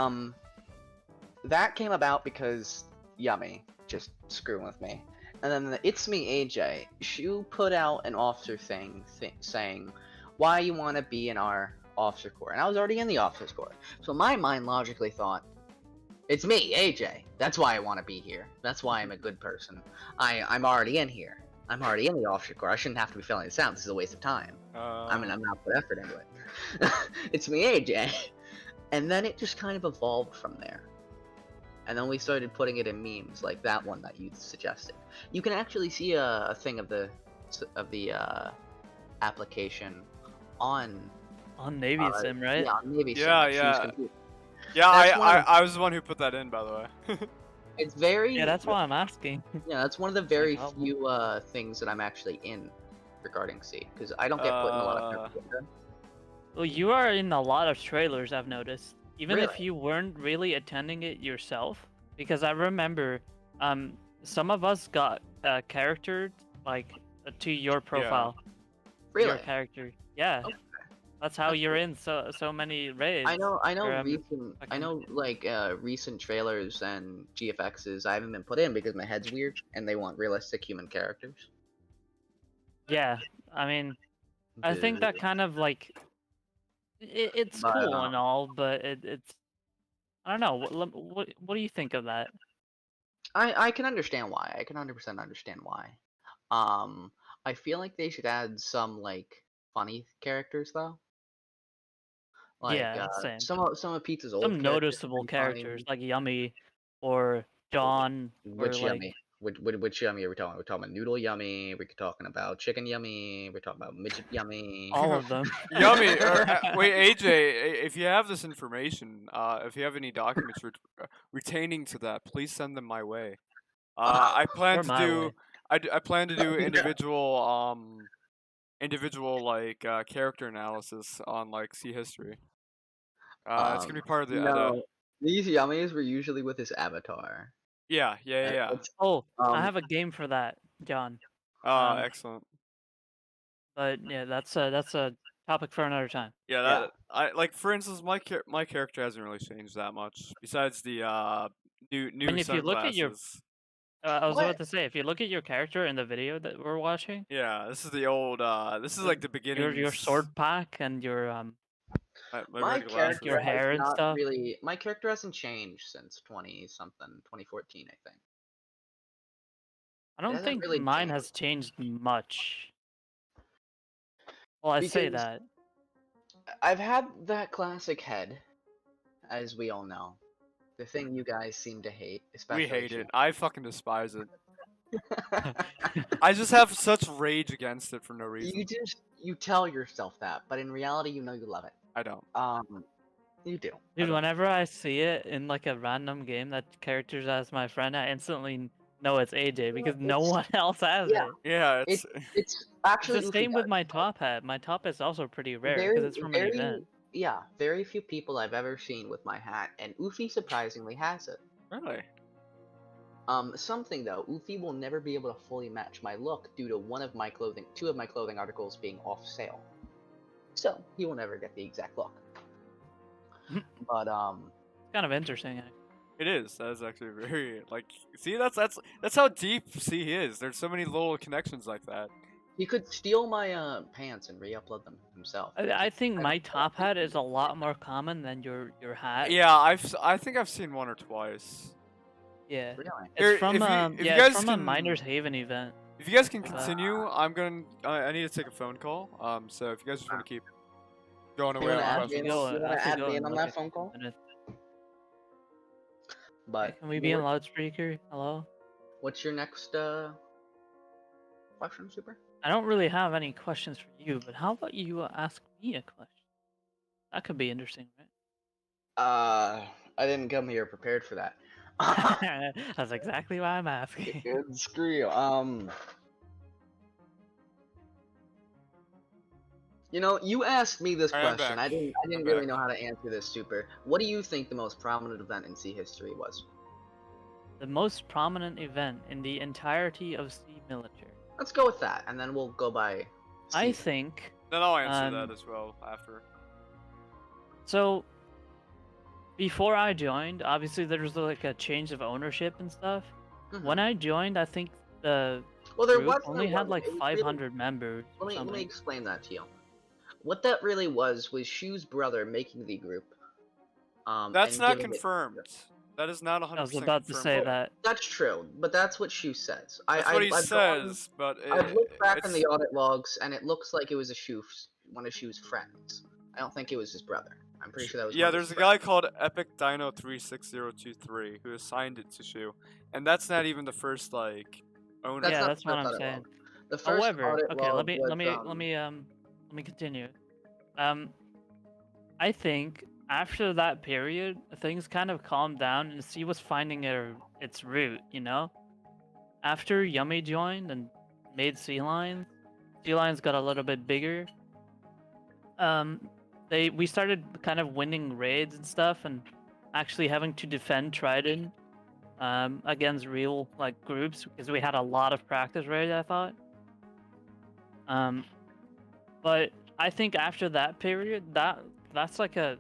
that came about because Yummy just screwing with me. And then the It's Me AJ, Shu put out an officer thing saying why you want to be in our officer corps, and I was already in the officer corps, so my mind logically thought, it's me, AJ. That's why I want to be here. That's why I'm a good person. I'm already in here. I'm already in the officer corps. I shouldn't have to be filling this out. This is a waste of time. I mean, I'm not put effort into it. It's me, AJ. And then it just kind of evolved from there. And then we started putting it in memes, like that one that you suggested. You can actually see a thing of the application on Navy Sim, right? Yeah, on Navy Sim. Yeah, like, Shu's yeah. computer. Yeah, That's one of- I was the one who put that in, by the way. It's very Yeah, that's why I'm asking. Yeah, that's one of the very Like, few things that I'm actually in regarding C, because I don't get put in a lot of propaganda. Well, you are in a lot of trailers, I've noticed. Even if Really? you weren't really attending it yourself, because I remember, some of us got charactered like to your profile. Your Really? character. Yeah. Okay. That's how you're in so many raids. I know or, recent I fucking- know like recent trailers and GFXs I haven't been put in because my head's weird and they want realistic human characters. Yeah, I mean, I think that kind of like it's But, cool and all, but it's I don't know. What do you think of that? I can understand why. I can 100% understand why. I feel like they should add some like funny characters though. Like Yeah, same. some of Pizza's old Some characters are noticeable pretty funny. characters like Yummy or John or Which like Yummy? Which Yummy are we talking about? We're talking about Noodle Yummy, we're talking about Chicken Yummy, we're talking about Midget Yummy. all of them. Yummy. Wait, AJ, if you have this information, if you have any documents retaining to that, please send them my way. I plan Or to my do. way. I plan to do individual like character analysis on like C history. It's gonna be part of the Edda. No, these Yummies were usually with his avatar. Yeah. It's- Oh, I Um, have a game for that, John. Excellent. But yeah, that's a topic for another time. Yeah, Yeah. that I like. For instance, my character hasn't really changed that much. Besides the new And if you look at your- sunglasses. I was What? about to say, if you look at your character in the video that we're watching, Yeah, this is the old. This is like the beginning. your sword pack and your My red glasses. character Your hair has and not stuff? really. My character hasn't changed since 2014, I think. I don't hasn't think really mine changed. has changed much. Well, I say Because that. I've had that classic head, as we all know. The thing you guys seem to hate, especially We hate you. it. I fucking despise it. I just have such rage against it for no reason. You tell yourself that, but in reality, you know you love it. I don't. You do. Dude, don't. whenever I see it in like a random game that characters as my friend, I instantly know it's AJ because no it's- one else has yeah. it. Yeah, It's It's actually the Ufi same with does. my top hat. My top is also pretty rare because Very, it's from an very, event. yeah, very few people I've ever seen with my hat, and Ufi surprisingly has it. really. Something though, Ufi will never be able to fully match my look due to two of my clothing articles being off sale. So he will never get the exact look. But It's kind of interesting. Actually. It is. That is actually very like. See, that's how deep he is. There's so many little connections like that. he could steal my pants and re-upload them himself. I think my top hat is a lot more common than your hat. Yeah, I think I've seen one or twice. Yeah. Really? Here, It's from if you yeah, guys it's from a can- Miners Haven event. If you guys can Uh, continue, I need to take a phone call. So if you guys just want to keep going You away wanna on add me in, questions. go- you wanna actually add go me in and on look that at phone call? minutes. But Can we be in loudspeaker? Hello? what's your next question, Super? I don't really have any questions for you, but how about you ask me a question? That could be interesting, I didn't come here prepared for that. right? That's exactly why I'm asking. Good screw you. You know, you asked me this Alright, I'm question. back. I didn't I'm really back. know how to answer this, Super. What do you think the most prominent event in Sea history was? The most prominent event in the entirety of Sea military. Let's go with that, and then we'll go by. I season. think Then I'll answer that Um, as well after. so. Before I joined, obviously there was like a change of ownership and stuff. Mhm. When I joined, I think the well, there group was only had like it was 500 members or Really, let me something. explain that to you. What that really was Shu's brother making the group. That's and not giving it- confirmed. That is not 100% I was about to say confirmed. that. That's true, but that's what Shu says. That's what he I've gone- says, but I've looked back in it's, the audit logs, and it looks like it was one of Shu's friends. I don't think it was his brother. I'm pretty sure that was. yeah. one of There's his a guy called Epic Dino 36023 who assigned it to Shu, and that's not even the first like owner. That's Yeah, not that's the what first I'm audit saying. log. The first However, audit okay, log let me was, let me continue. I think after that period, things kind of calmed down and Sea was finding its route, you know? After Yummy joined and made Sea Lions got a little bit bigger. We started kind of winning raids and stuff and actually having to defend Trident against real like groups because we had a lot of practice raids, I thought. But I think after that period, that's like a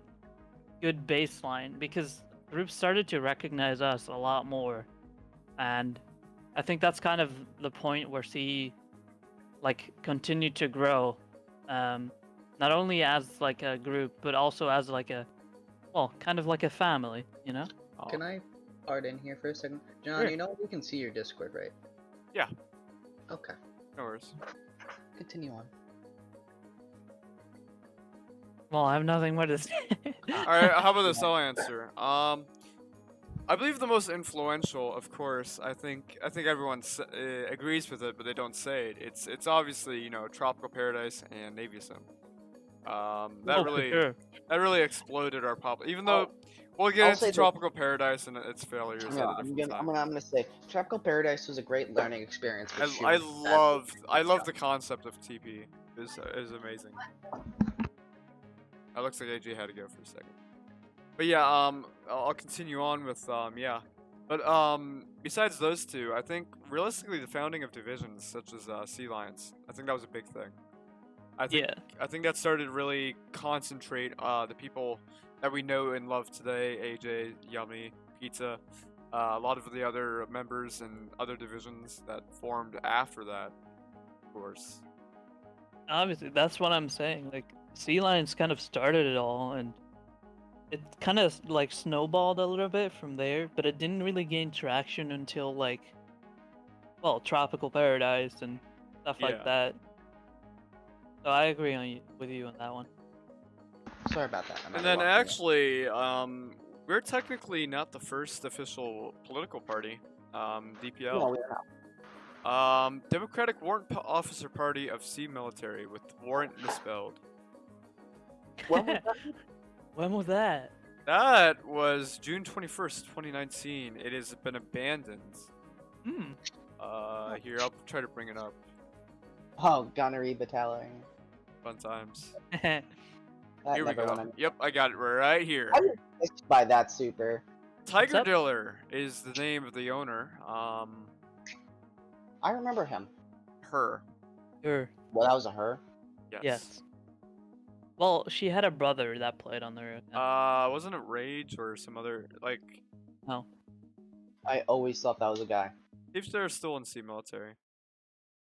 good baseline because groups started to recognize us a lot more, and I think that's kind of the point where C like continued to grow, not only as like a group but also as like kind of like a family, you know. Can I part in here for a second, John? Sure. You know we can see your Discord, right? Yeah. Okay. No worries. Continue on. Well, I have nothing more to say. All right, how about this? I'll answer. I believe the most influential, of course. I think everyone agrees with it, but they don't say it. It's obviously Tropical Paradise and Navy Sim. That Oh, for really sure. that really exploded our pop. Even though we'll get I'll into say that- Tropical Paradise and its failures at Yeah, a different time. I'm gonna say Tropical Paradise was a great learning experience. For Shu. I That's- love the concept of TP. Is amazing. That looks like AJ had to go for a second. But yeah, I'll continue on with yeah. But besides those two, I think realistically the founding of divisions such as Sea Lions, I think that was a big thing. I think that started to really concentrate the people that we know and love today, AJ, Yummy, Pizza, a lot of the other members and other divisions that formed after that, of course. Obviously, that's what I'm saying. Like, Sea Lions kind of started it all, and it kind of like snowballed a little bit from there, but it didn't really gain traction until like, well, Tropical Paradise and stuff Yeah. like that. So I agree with you on that one. Sorry about that. I'm And at a then loss for actually, we're technically not the first official political party, that. DPL. No, we're not. Democratic Warrant Officer Party of Sea Military with warrant misspelled. When was that? When was that? That was June 21st, 2019. It has been abandoned. Hmm. Here, I'll try to bring it up. Oh, Gunnery Battalion. Fun times. That Here we never go. went Yep, I got it right here. I was pissed by that super. Tiger up? Diller is the name of the owner. I remember him. Her. Sure. Well, that was a her. Yes. Well, she had a brother that played on there. Wasn't it Rage or some other like? No. I always thought that was a guy. If they're still in Sea Military.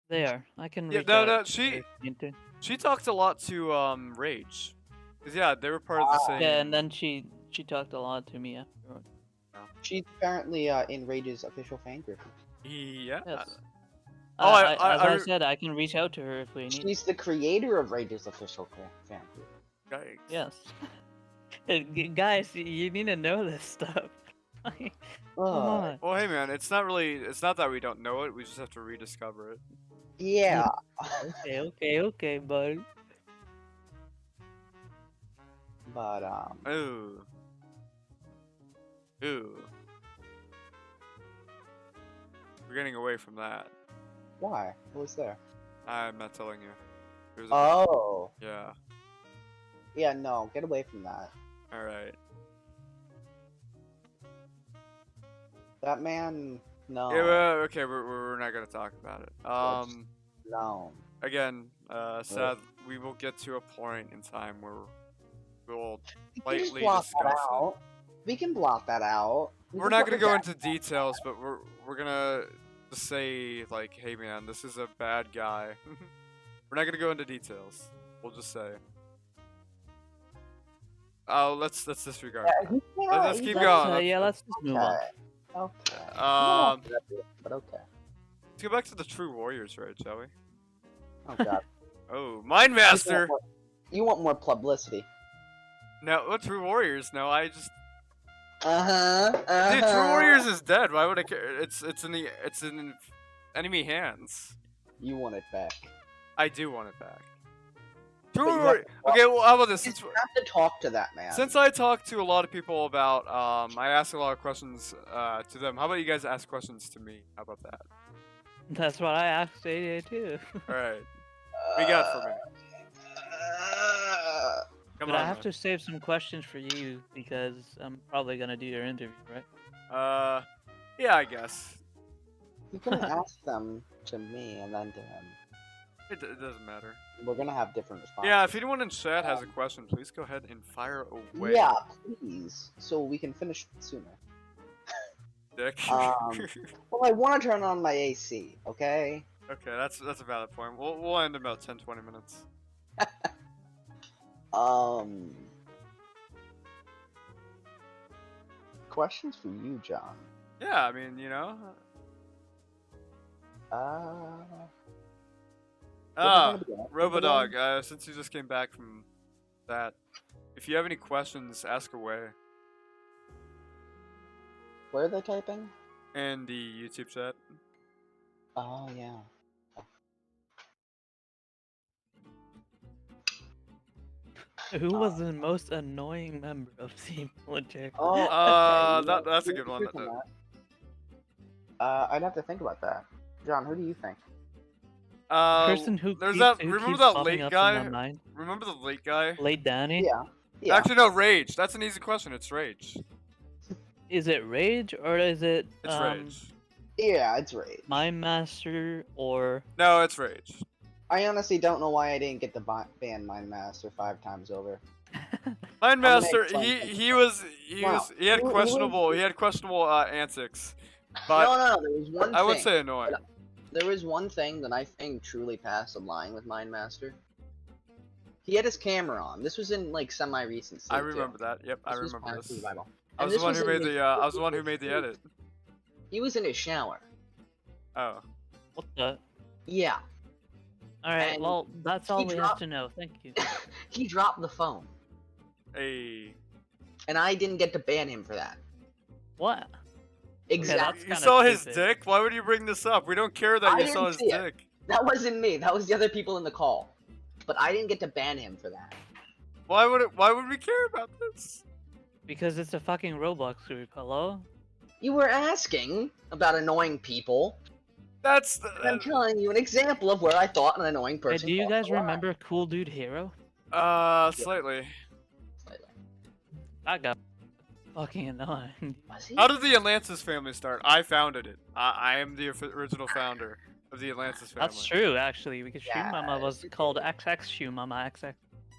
They are. I can. Yeah, reach no, out no, if she- you need to. She talked a lot to Rage. Cause yeah, they were part of the same. Yeah, and then she talked a lot to me afterward. She's apparently in Rage's official fan group. Yeah. Yes. Oh, as I I- said, I can reach out to her if we need. She's the creator of Rage's official fan group. Yikes. Yes. Guys, you need to know this stuff. Come Ugh. on. Well, hey man, it's not that we don't know it. We just have to rediscover it. Yeah. Okay, bud. But Ooh. Ooh. We're getting away from that. why? What was there? I'm not telling you. There's a- Oh. Yeah. Yeah, no, get away from that. All right. That man, no. Yeah, well, okay, we're not gonna talk about it. No. Again, sad. We will get to a point in time where we'll We can just lightly block that discuss it. out. We can block that out. We We're can not put gonna it go down. into details, but we're gonna just say like, hey man, this is a bad guy. We're not gonna go into details. We'll just say. Oh, let's disregard. Yeah, that. he Let's he keep does- going. Yeah, let's just move on. Okay. Um, But okay. Let's go back to the True Warriors, right, shall we? Oh god. Oh, Mind Master. You want more publicity. No, what True Warriors? No, I just. Uh-huh. Dude, True Warriors is dead. Why would I care? It's in enemy hands. You want it back. I do want it back. True But you have Warriors. to Okay, well, how about this? You have to talk to that man. Since I talked to a lot of people about, I asked a lot of questions to them. How about you guys ask questions to me? How about that? That's what I asked AJ too. All right. What you got for me? Come But on. I have man. to save some questions for you because I'm probably gonna do your interview, right? Yeah, I guess. You can ask them to me and then to him. It doesn't matter. We're gonna have different responses. Yeah, if anyone in chat has a question, please go ahead and fire away. Yeah, please. So we can finish sooner. Dick. Well, I want to turn on my AC, okay? Okay, that's a valid point. We'll end in about 10-20 minutes. Questions for you, John. Yeah, I mean, you know. Robodog, since you just came back from that, if you have any questions, ask away Where are they typing? in the YouTube chat. Oh, yeah. Who was the most annoying member of the military? Oh, That's a good one. I'd have to think about that. John, who do you think? Person who there's keeps, that. who Remember keeps that popping late up in guy? my mind? Remember the late guy? Late Danny? Yeah. Yeah. Actually, no, Rage. That's an easy question. It's Rage. Is it Rage or is it It's Rage. Yeah, it's Raid. Mind Master or No, it's Rage. I honestly don't know why I didn't get the ban Mind Master 5 times over. Mind gonna Master, explain he had questionable antics, but No, there was one I would thing. say annoying. There was one thing that I think truly passed the line with Mind Master. He had his camera on. This was in like semi-recent. I remember that. Yep, I remember this. Revival. I was the one who made the. I was the one who made the edit. He was in his shower. Oh. What the? Yeah. All right. And Well, that's all he we have dropped- to know. Thank you. He dropped the phone, Hey. and I didn't get to ban him for that. What? Exactly. that's You kinda saw his stupid. dick? Why would you bring this up? We don't care that I you saw didn't his see it. dick. That wasn't me. That was the other people in the call. But I didn't get to ban him for that. Why would we care about this? Because it's a fucking Roblox group. Hello? You were asking about annoying people. That's And I'm telling you an example of where I thought an annoying Hey, person. do you crossed guys the line. remember Cool Dude Hero? Slightly. Slightly. That guy fucking annoying. Was he? How did the Atlantis family start? I founded it. I am the original founder of the Atlantis family. That's true, actually, because Shoe Yeah, Mama was it called is. XX Shoe Mama XX.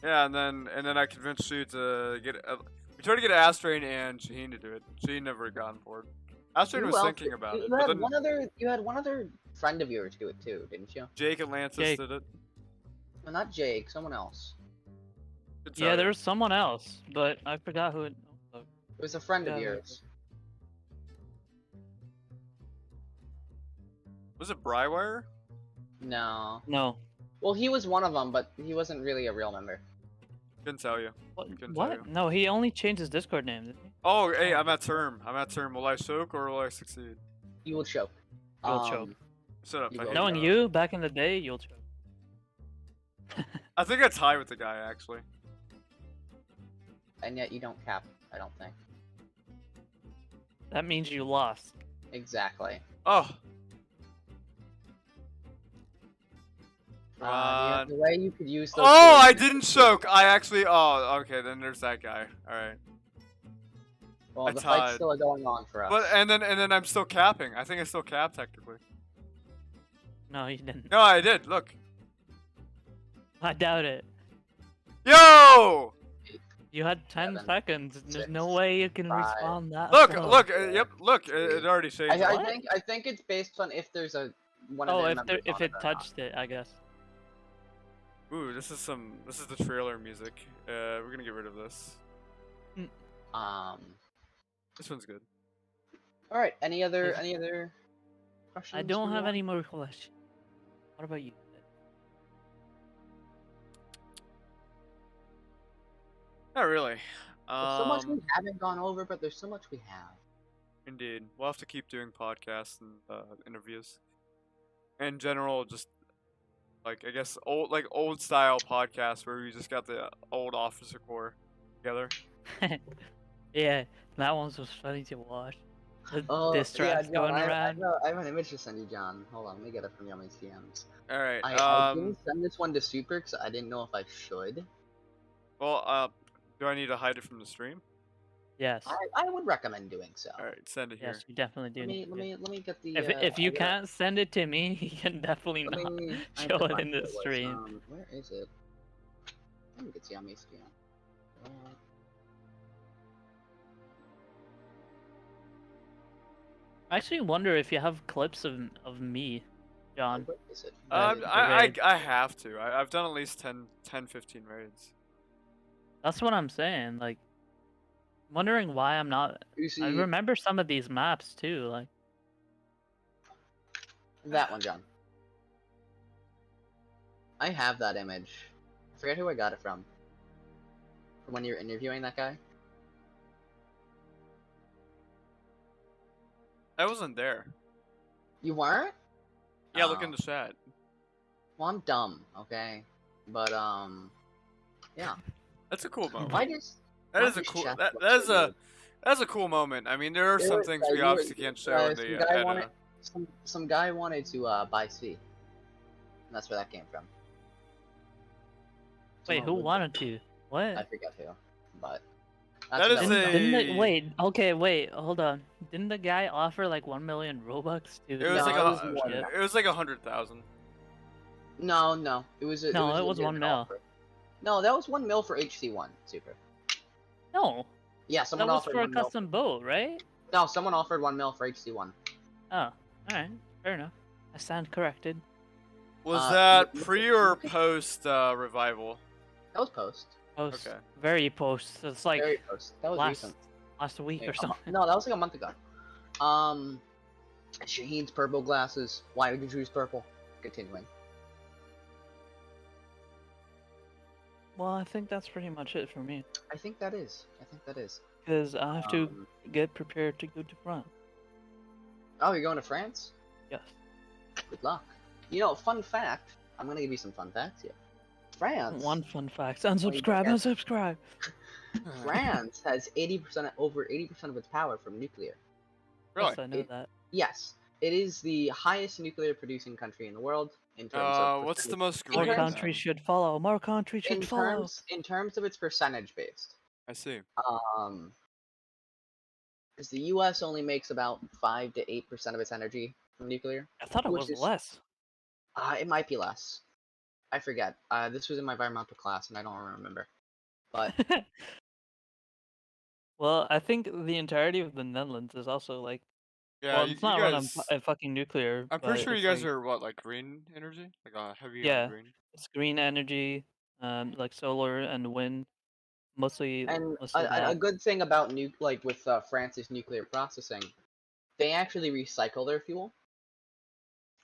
Yeah, and then I convinced you to get. We tried to get Astrain and Shaheen to do it. Shaheen never got on board. Astrain Who was else thinking did- about you, it, You but had then one other. You had one other friend of yours do it too, didn't you? Jake Atlantis Jake. did it. No, not Jake. Someone else. Good Yeah, tell there you. was someone else, but I forgot who it was. It was a friend of Yeah, yours. Was it Brywire? No. No. Well, he was one of them, but he wasn't really a real member. Couldn't tell you. What? Couldn't tell you. What? No, he only changed his Discord name, didn't he? Oh, hey, I'm at term. I'm at term. Will I soak or will I succeed? You will choke. You'll choke. Shut up. You I will. hate Knowing you, back in the day, you'll choke. I think I tie with the guy actually. And yet you don't cap. I don't think. That means you lost. Exactly. Oh. Come The on. the way you could use those. Oh, tools- I didn't soak. I actually. Oh, okay. Then there's that guy. All right. Well, I the tied. fight's still going on for us. But and then I'm still capping. I think I still cap technically. No, you didn't. No, I did. Look. I doubt it. Yo! You had 10 7, seconds. There's 6, no way you can 5. respawn that. Look, fast. look. Yep. Look. It already changed. What? I think it's based on if there's a one of Oh, their if members if on it or not. touched it, I guess. Ooh, this is the trailer music. We're gonna get rid of this. This one's good. All right. Any other If- questions? I don't for have me? any more questions. What about you? Not really. There's so much we haven't gone over, but there's so much we have. Indeed. We'll have to keep doing podcasts and interviews. In general, just like I guess old style podcasts where we just got the old officer corps together. Yeah, that one was funny to watch. The Oh, diss tracks John, going I around. have an image to send you, John. Hold on, let me get it from Yummy's DMs. All right. I didn't send this one to Super because I didn't know if I should. Well, do I need to hide it from the stream? Yes. I would recommend doing so. All right, send it here. Yes, you definitely do. Let need me to do let me get the. it. If you I gotta- can't send it to me, you can definitely let not me- I have show to it find in where the it was. stream. Where is it? I think it's Yummy's DM. I actually wonder if you have clips of me, John. Where is it? I have to. I've done at least 10, 15 raids. That's what I'm saying. Like, wondering why I'm not. You see I remember some of these maps too. Like, that one, John. I have that image. I forget who I got it from. From when you were interviewing that guy. I wasn't there. You weren't? Yeah, look Oh. in the chat. Well, I'm dumb, okay? But, yeah. That's a cool moment. Why does... That why is a does cool. chat That look that is so a weird? that's a cool moment. I mean, there are There some was- things we you were- obviously can't show in some the guy Edda. wanted- Some guy wanted to, buy C. And that's where that came from. wait, Someone who would- wanted to? What? I forget who, but... That what is was. Didn't a- wait, okay, wait, hold on. Didn't the guy offer like 1 million Robux to? It was No, like it was a, more than it was like 100,000. No, it was a... No, a it was 1 legit mil. offer. No, that was 1 mil for HC1, Super. No, Yeah, that someone was offered for a 1 mil. custom boat, right? No, someone offered 1 mil for HC1. Oh, alright, fair enough. I stand corrected. Was Uh, that look- pre or look at- post revival? That was post. Post, Okay. very post. It's like Very post. That was last recent. week Yeah, or something. No, that was like a month ago. Shaheen's purple glasses. Why would you choose purple? Continuing. Well, I think that's pretty much it for me. I think that is. Because I have to Um, get prepared to go to France. Oh, you're going to France? Yes. Good luck. You know, fun fact. I'm gonna give you some fun facts here. France. One fun fact. you Unsubscribe, get- unsubscribe. France has over 80% of its power from nuclear. Really? Yes, I know that. Yes, it is the highest nuclear producing country in the world in terms of. What's the most More green? countries should follow. More countries should follow. In terms of its percentage based. I see. Because the U.S. only makes about 5 to 8% of its energy from nuclear. I thought it which was is- less. It might be less. I forget. This was in my environmental class, and I don't remember. But Well, I think the entirety of the Netherlands is also like. Yeah, Well, you, it's you not run guys. on fucking nuclear. I'm but pretty sure you it's guys like, are what, like green energy, like heavy Yeah. on green. It's green energy, like solar and wind, mostly and mostly a that. good thing about with France's nuclear processing, they actually recycle their fuel,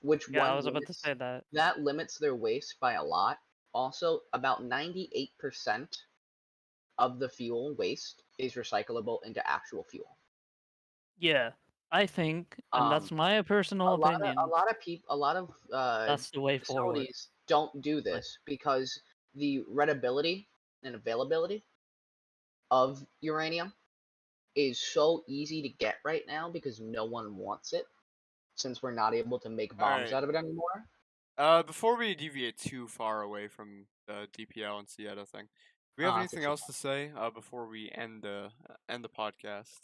which Yeah, I one was about to say that. that limits their waste by a lot. Also, about 98% of the fuel waste is recyclable into actual fuel. Yeah, I think, and that's my personal opinion. A lot of people, a lot of That's the way forward. facilities don't do this because the readability and availability of uranium is so easy to get right now because no one wants it, since we're not able to make bombs Alright. out of it anymore. Before we deviate too far away from the DPL and Sieta thing, do we have anything else to say before we end the podcast?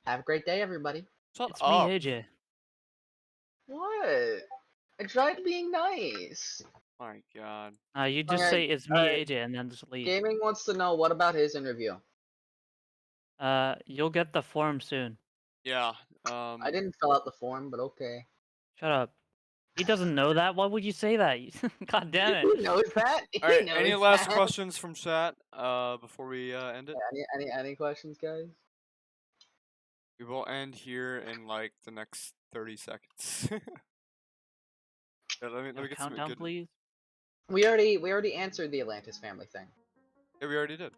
Have a great day, everybody. Shut It's up. me, AJ. What? I tried being nice. My God. You just Alright, say it's me, alright. AJ, and then just leave. Gaming wants to know what about his interview. You'll get the form soon. Yeah. I didn't fill out the form, but okay. Shut up. He doesn't know that. Why would you say that? God damn it. He knows that. He All right. knows Any last that. questions from chat before we end it? Any questions, guys? We will end here in like the next 30 seconds. Yeah, let me get some Countdown, good. please. We already answered the Atlantis family thing. Yeah, we already did.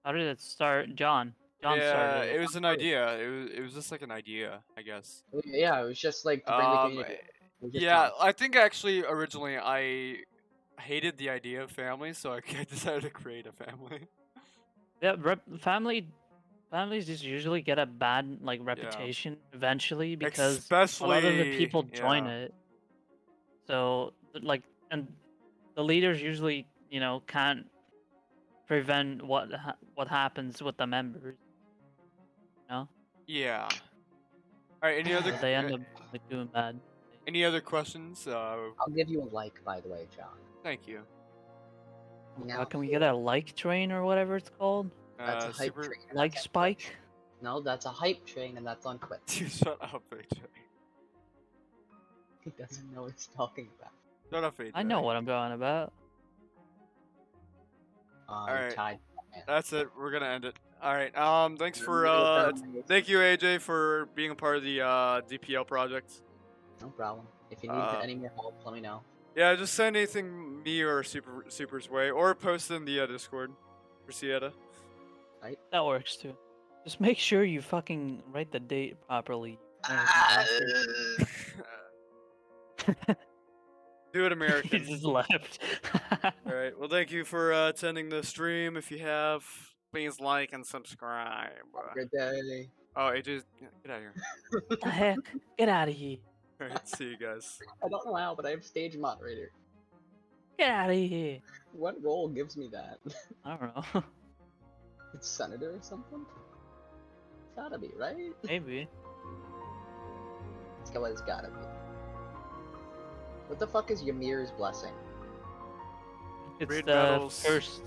How did it start? John Yeah, started it was an idea. It was just like an idea, I guess. Yeah, it was just like to bring the community. It was just Yeah, fun. I think actually originally I hated the idea of family, so I decided to create a family. Yeah, families just usually get a bad like reputation eventually because a lot of the Especially, people join yeah. it. So like, and the leaders usually can't prevent what happens with the members. Yeah. All right. Any other So they end up like doing bad. any other questions? I'll give you a like, by the way, John. Thank you. Now, Can we get a like train or whatever it's called? that's a hype Super. train. and Like that's on spike? Twitch. No, that's a hype train, and that's on Twitch. Dude, shut up, AJ. He doesn't know what he's talking about. Shut up, AJ. I know what I'm going about. Alright. Tied. That's it. We're gonna end it. All right. Thanks for thank you, AJ, for being a part of the DPL project. No problem. If you need any more help, let me know. Yeah, just send anything me or Super's way, or post in the Discord for Sieta. That works too. Just make sure you fucking write the date properly. Do it He American. just left. All right. Well, thank you for attending the stream. If you have, please like and subscribe. Good day. Oh, AJ, get out of here. What the heck? Get out of here. All right. See you guys. I don't know how, but I have stage moderator. Get out of here. What role gives me that? I don't know. It's senator or something? It's gotta be, right? Maybe. It's gotta be. What the fuck is Ymir's blessing? It's Read the medals. first.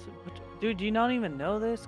Dude, do you not even know this?